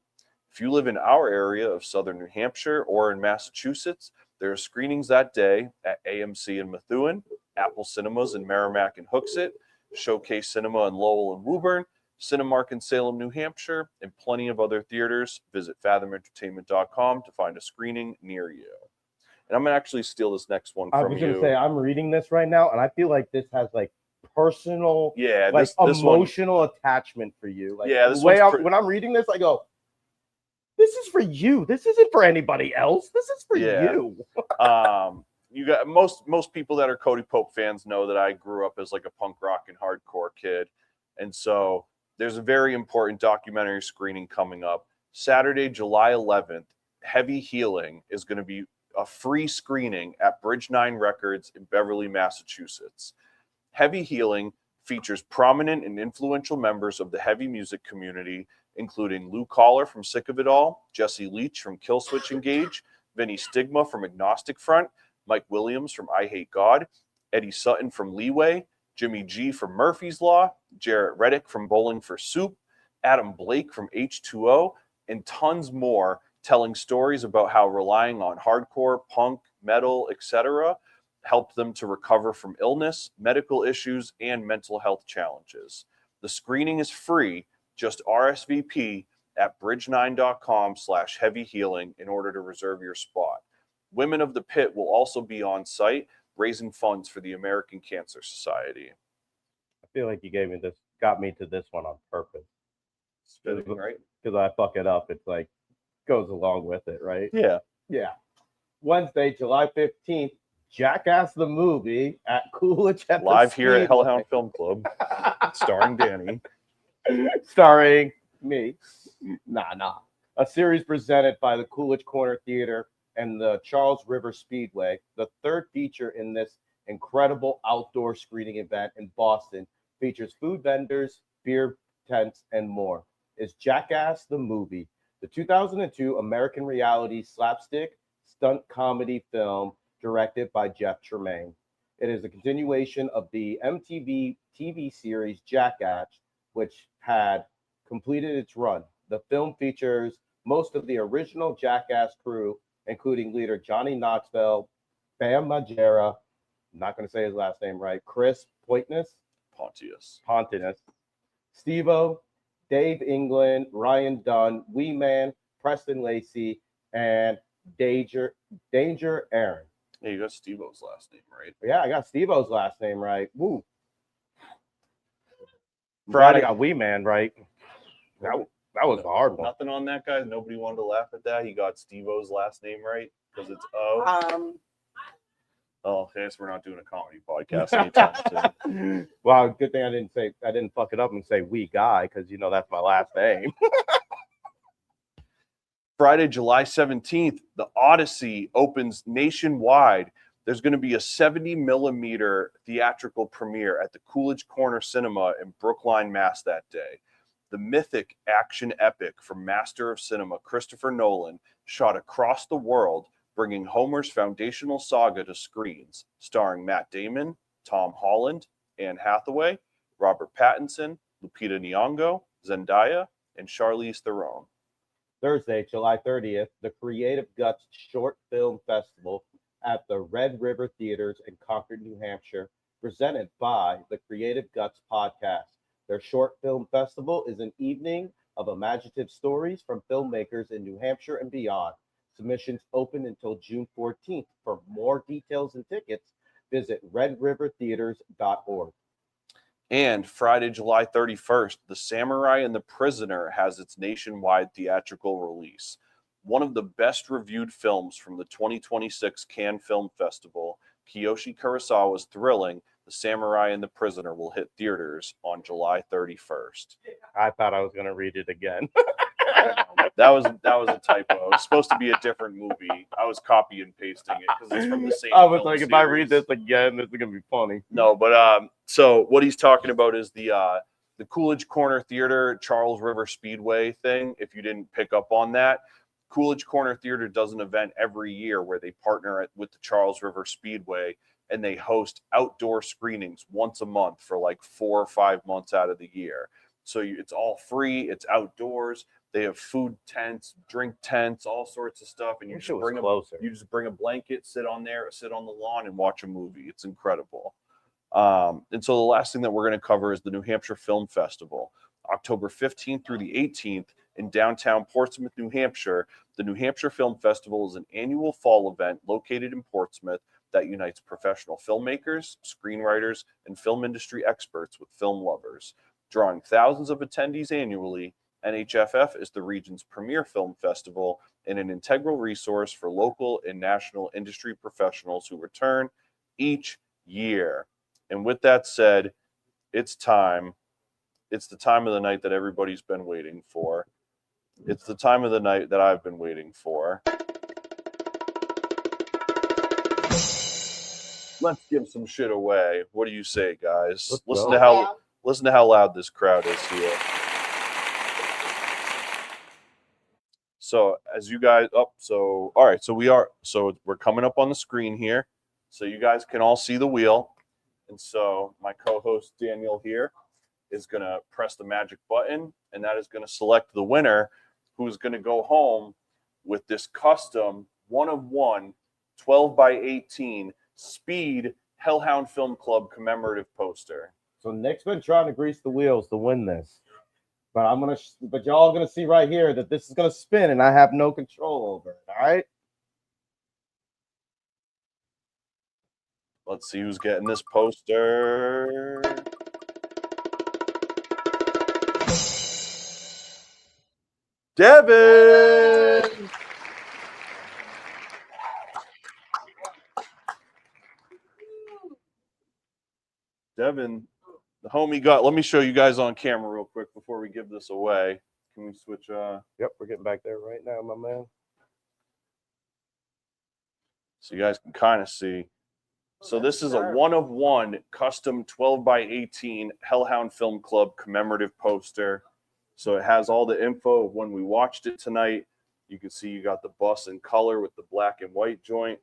If you live in our area of southern New Hampshire or in Massachusetts, there are screenings that day at AMC in Methuen, Apple Cinemas in Merrimack and Hooksett, Showcase Cinema in Lowell and Woburn, Cinemark in Salem, New Hampshire, and plenty of other theaters. Visit fathomentertainment.com to find a screening near you. And I'm going to actually steal this next one I from was going you. to say, I'm reading this right now, and I feel like this has like personal, Yeah, like this one. emotional attachment for you. Like, Yeah, the this way one's when I'm reading this, I go, this is for you. This isn't for anybody else. This is for Yeah. you. You got most people that are Cody Pope fans know that I grew up as like a punk rock and hardcore kid, and so there's a very important documentary screening coming up Saturday, July 11th. Heavy Healing is going to be a free screening at Bridge 9 Records in Beverly, Massachusetts. Heavy Healing features prominent and influential members of the heavy music community, including Lou Collar from Sick of It All, Jesse Leach from Killswitch Engage, Vinny Stigma from Agnostic Front, Mike Williams from I Hate God, Eddie Sutton from Leeway, Jimmy G from Murphy's Law, Jarrett Reddick from Bowling for Soup, Adam Blake from H2O, and tons more, telling stories about how relying on hardcore, punk, metal, etc. helped them to recover from illness, medical issues, and mental health challenges. The screening is free. Just RSVP at bridge9.com/heavyhealing in order to reserve your spot. Women of the Pit will also be on site, raising funds for the American Cancer Society. I feel like you got me to this one on purpose. Fitting, right? Because I fuck it up. It's like, goes along with it, right? Yeah. Yeah. Wednesday, July 15th, Jackass the movie at Coolidge at the Live here at Speedway. Hellhound Film Club, starring Danny. Starring me. Nah. A series presented by the Coolidge Corner Theater and the Charles River Speedway, the third feature in this incredible outdoor screening event in Boston, features food vendors, beer tents, and more. Is Jackass the movie, the 2002 American reality slapstick stunt comedy film directed by Jeff Tremaine. It is a continuation of the MTV TV series Jackass, which had completed its run. The film features most of the original Jackass crew, including leader Johnny Knoxville, Bam Margera, I'm not going to say his last name right, Chris Pontius, Steve-O, Dave England, Ryan Dunn, Wee Man, Preston Lacey, and Danger Aaron. Yeah, you got Steve-O's last name, right? Yeah, I got Steve-O's last name right. Woo. Friday. I got Wee Man right. That was a hard one. Nothing on that guy. Nobody wanted to laugh at that. He got Steve-O's last name right because it's O. Oh, I guess we're not doing a comedy podcast anytime soon. Well, good thing I didn't fuck it up and say Wee Guy, because that's my last name. Friday, July 17th, the Odyssey opens nationwide. There's going to be a 70mm theatrical premiere at the Coolidge Corner Cinema in Brookline, Mass. that day. The mythic action epic from master of cinema Christopher Nolan shot across the world, bringing Homer's foundational saga to screens, starring Matt Damon, Tom Holland, Anne Hathaway, Robert Pattinson, Lupita Nyong'o, Zendaya, and Charlize Theron. Thursday, July 30th, the Creative Guts Short Film Festival at the Red River Theaters in Concord, New Hampshire, presented by the Creative Guts Podcast. Their short film festival is an evening of imaginative stories from filmmakers in New Hampshire and beyond. Submissions open until June 14th. For more details and tickets, visit redrivertheaters.org. And Friday, July 31st, The Samurai and the Prisoner has its nationwide theatrical release. One of the best reviewed films from the 2026 Cannes Film Festival, Kiyoshi Kurosawa's thrilling The Samurai and the Prisoner will hit theaters on July 31st. I thought I was going to read it again. That was a typo. It was supposed to be a different movie. I was copy and pasting it because it's from the same. I was film like, series. if I read this again, this is going to be funny. No, but so what he's talking about is the Coolidge Corner Theater Charles River Speedway thing. If you didn't pick up on that, Coolidge Corner Theater does an event every year where they partner with the Charles River Speedway and they host outdoor screenings once a month for like 4 or 5 months out of the year. So it's all free. It's outdoors. They have food tents, drink tents, all sorts of stuff, and you just bring a blanket, sit on there, sit on the lawn, and watch a movie. It's incredible. And so the last thing that we're going to cover is the New Hampshire Film Festival, October 15th through the 18th in downtown Portsmouth, New Hampshire. The New Hampshire Film Festival is an annual fall event located in Portsmouth that unites professional filmmakers, screenwriters, and film industry experts with film lovers. Drawing thousands of attendees annually, NHFF is the region's premier film festival and an integral resource for local and national industry professionals who return each year. And with that said, it's time. It's the time of the night that everybody's been waiting for. It's the time of the night that I've been waiting for. Let's give some shit away. What do you say, guys? Listen to how loud this crowd is here. So as you guys all right, so we're coming up on the screen here. So you guys can all see the wheel. And so my co-host Daniel here is gonna press the magic button, and that is gonna select the winner, who's gonna go home with this custom 1-of-1 12x18 Speed Hellhound Film Club commemorative poster. So Nick's been trying to grease the wheels to win this. But but y'all gonna see right here that this is gonna spin, and I have no control over it. All right. Let's see who's getting this poster. Devin. Devin. The homie got. Let me show you guys on camera real quick before we give this away. Can we switch? Yep, we're getting back there right now, my man. So you guys can kind of see. So this is a 1-of-1 custom 12x18 Hellhound Film Club commemorative poster. So it has all the info of when we watched it tonight. You can see you got the bus in color with the black and white joint.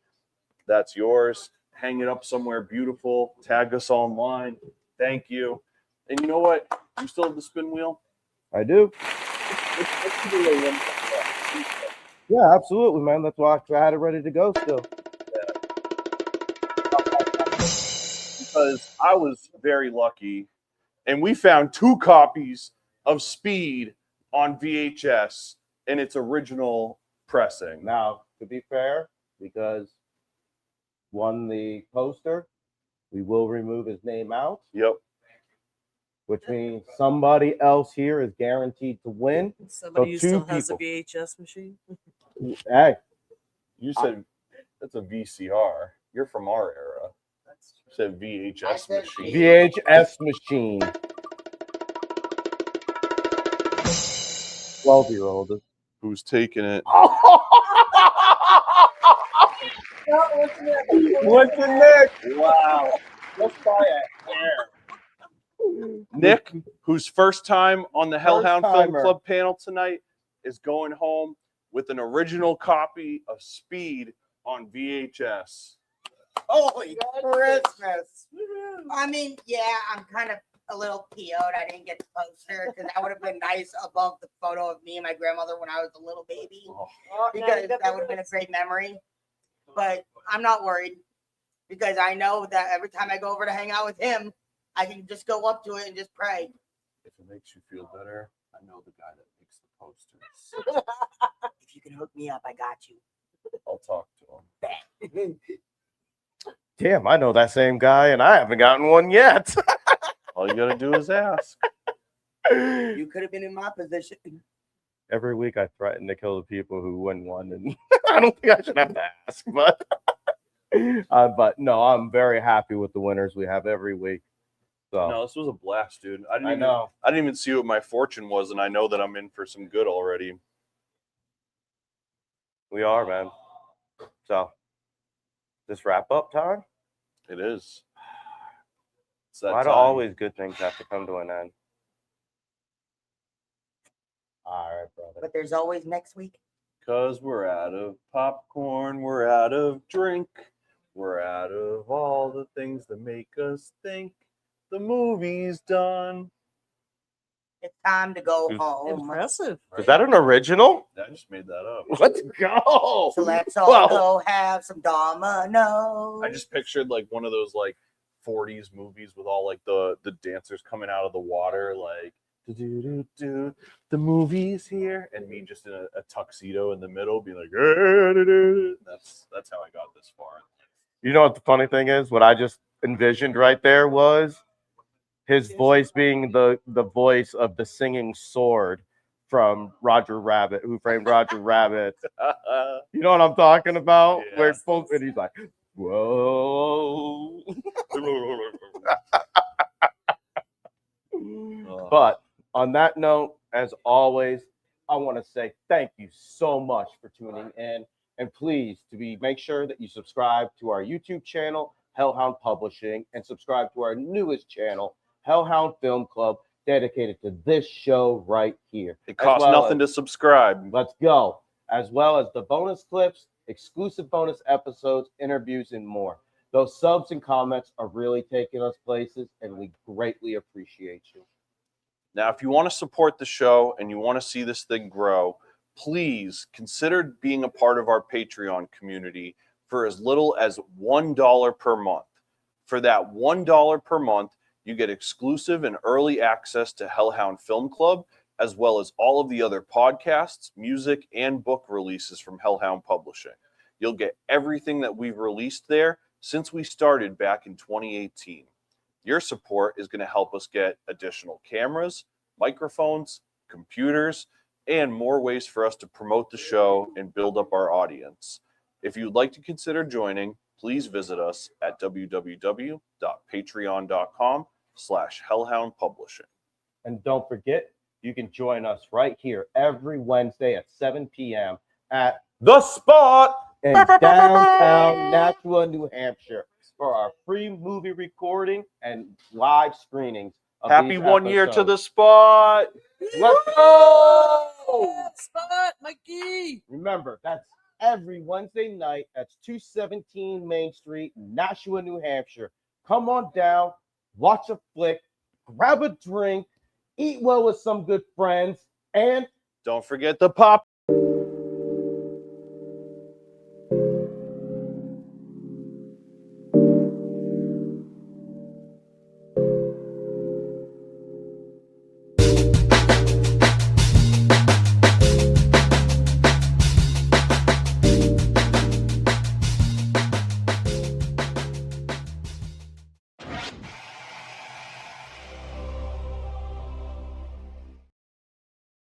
That's yours. Hang it up somewhere beautiful. Tag us online. Thank you. And you know what? You still have the spin wheel? I do. Yeah, absolutely, man. That's why I had it ready to go still. Because I was very lucky, and we found 2 copies of Speed on VHS in its original pressing. Now, to be fair, because won the poster, we will remove his name out. Yep. Which means somebody else here is guaranteed to win. Somebody who still has a VHS machine. Hey, you said that's a VCR. You're from our era. You said VHS machine. VHS machine. 12-year-old. Who's taking it? What's the Nick? Wow. Let's buy a hair. Nick, whose first time on the Hellhound Film Club panel tonight, is going home with an original copy of Speed on VHS. Holy Christmas. I mean, yeah, I'm kind of a little PO'd. I didn't get the poster because that would have been nice above the photo of me and my grandmother when I was a little baby. Because that would have been a great memory. But I'm not worried because I know that every time I go over to hang out with him, I can just go up to it and just pray. If it makes you feel better, I know the guy that makes the posters. If you can hook me up, I got you. I'll talk to him. Damn, I know that same guy, and I haven't gotten one yet. All you gotta do is ask. You could have been in my position. Every week I threaten to kill the people who win one, and I don't think I should have to ask, but no, I'm very happy with the winners we have every week. So No, this was a blast, dude. I I know. didn't even see what my fortune was, and I know that I'm in for some good already. We are, man. So this wrap up time? It is. It's that Why do time. always good things have to come to an end? All right, brother. But there's always next week. 'Cause we're out of popcorn, we're out of drink, we're out of all the things that make us think the movie's done. It's time to go Dude. home. Impressive. Is that an original? I just made that up. Let's go. So let's all Well, go have some dominoes. I just pictured like one of those like 40s movies with all like the dancers coming out of the water, like do the movie's here, and me just in a tuxedo in the middle, being like, that's how I got this far. You know what the funny thing is? What I just envisioned right there was his voice being the voice of the singing sword from Roger Rabbit, Who Framed Roger Rabbit. You know what I'm talking about? Yeah. Where it's full, and he's like, whoa. But on that note, as always, I want to say thank you so much for tuning in. And please make sure that you subscribe to our YouTube channel, Hellhound Publishing, and subscribe to our newest channel, Hellhound Film Club, dedicated to this show right here. It costs nothing to subscribe. Let's go. As well as the bonus clips, exclusive bonus episodes, interviews, and more. Those subs and comments are really taking us places, and we greatly appreciate you. Now, if you want to support the show and you want to see this thing grow, please consider being a part of our Patreon community for as little as $1 per month. For that $1 per month, you get exclusive and early access to Hellhound Film Club, as well as all of the other podcasts, music, and book releases from Hellhound Publishing. You'll get everything that we've released there since we started back in 2018. Your support is going to help us get additional cameras, microphones, computers, and more ways for us to promote the show and build up our audience. If you'd like to consider joining, please visit us at www.patreon.com/Hellhound Publishing. And don't forget, you can join us right here every Wednesday at 7 p.m. at The Spot in downtown Nashua, New Hampshire for our free movie recording and live screenings. Happy 1 year to The Spot. Let's go! Spot, Mikey. Remember, that's every Wednesday night. That's 217 Main Street, Nashua, New Hampshire. Come on down, watch a flick, grab a drink, eat well with some good friends, and Don't forget the pop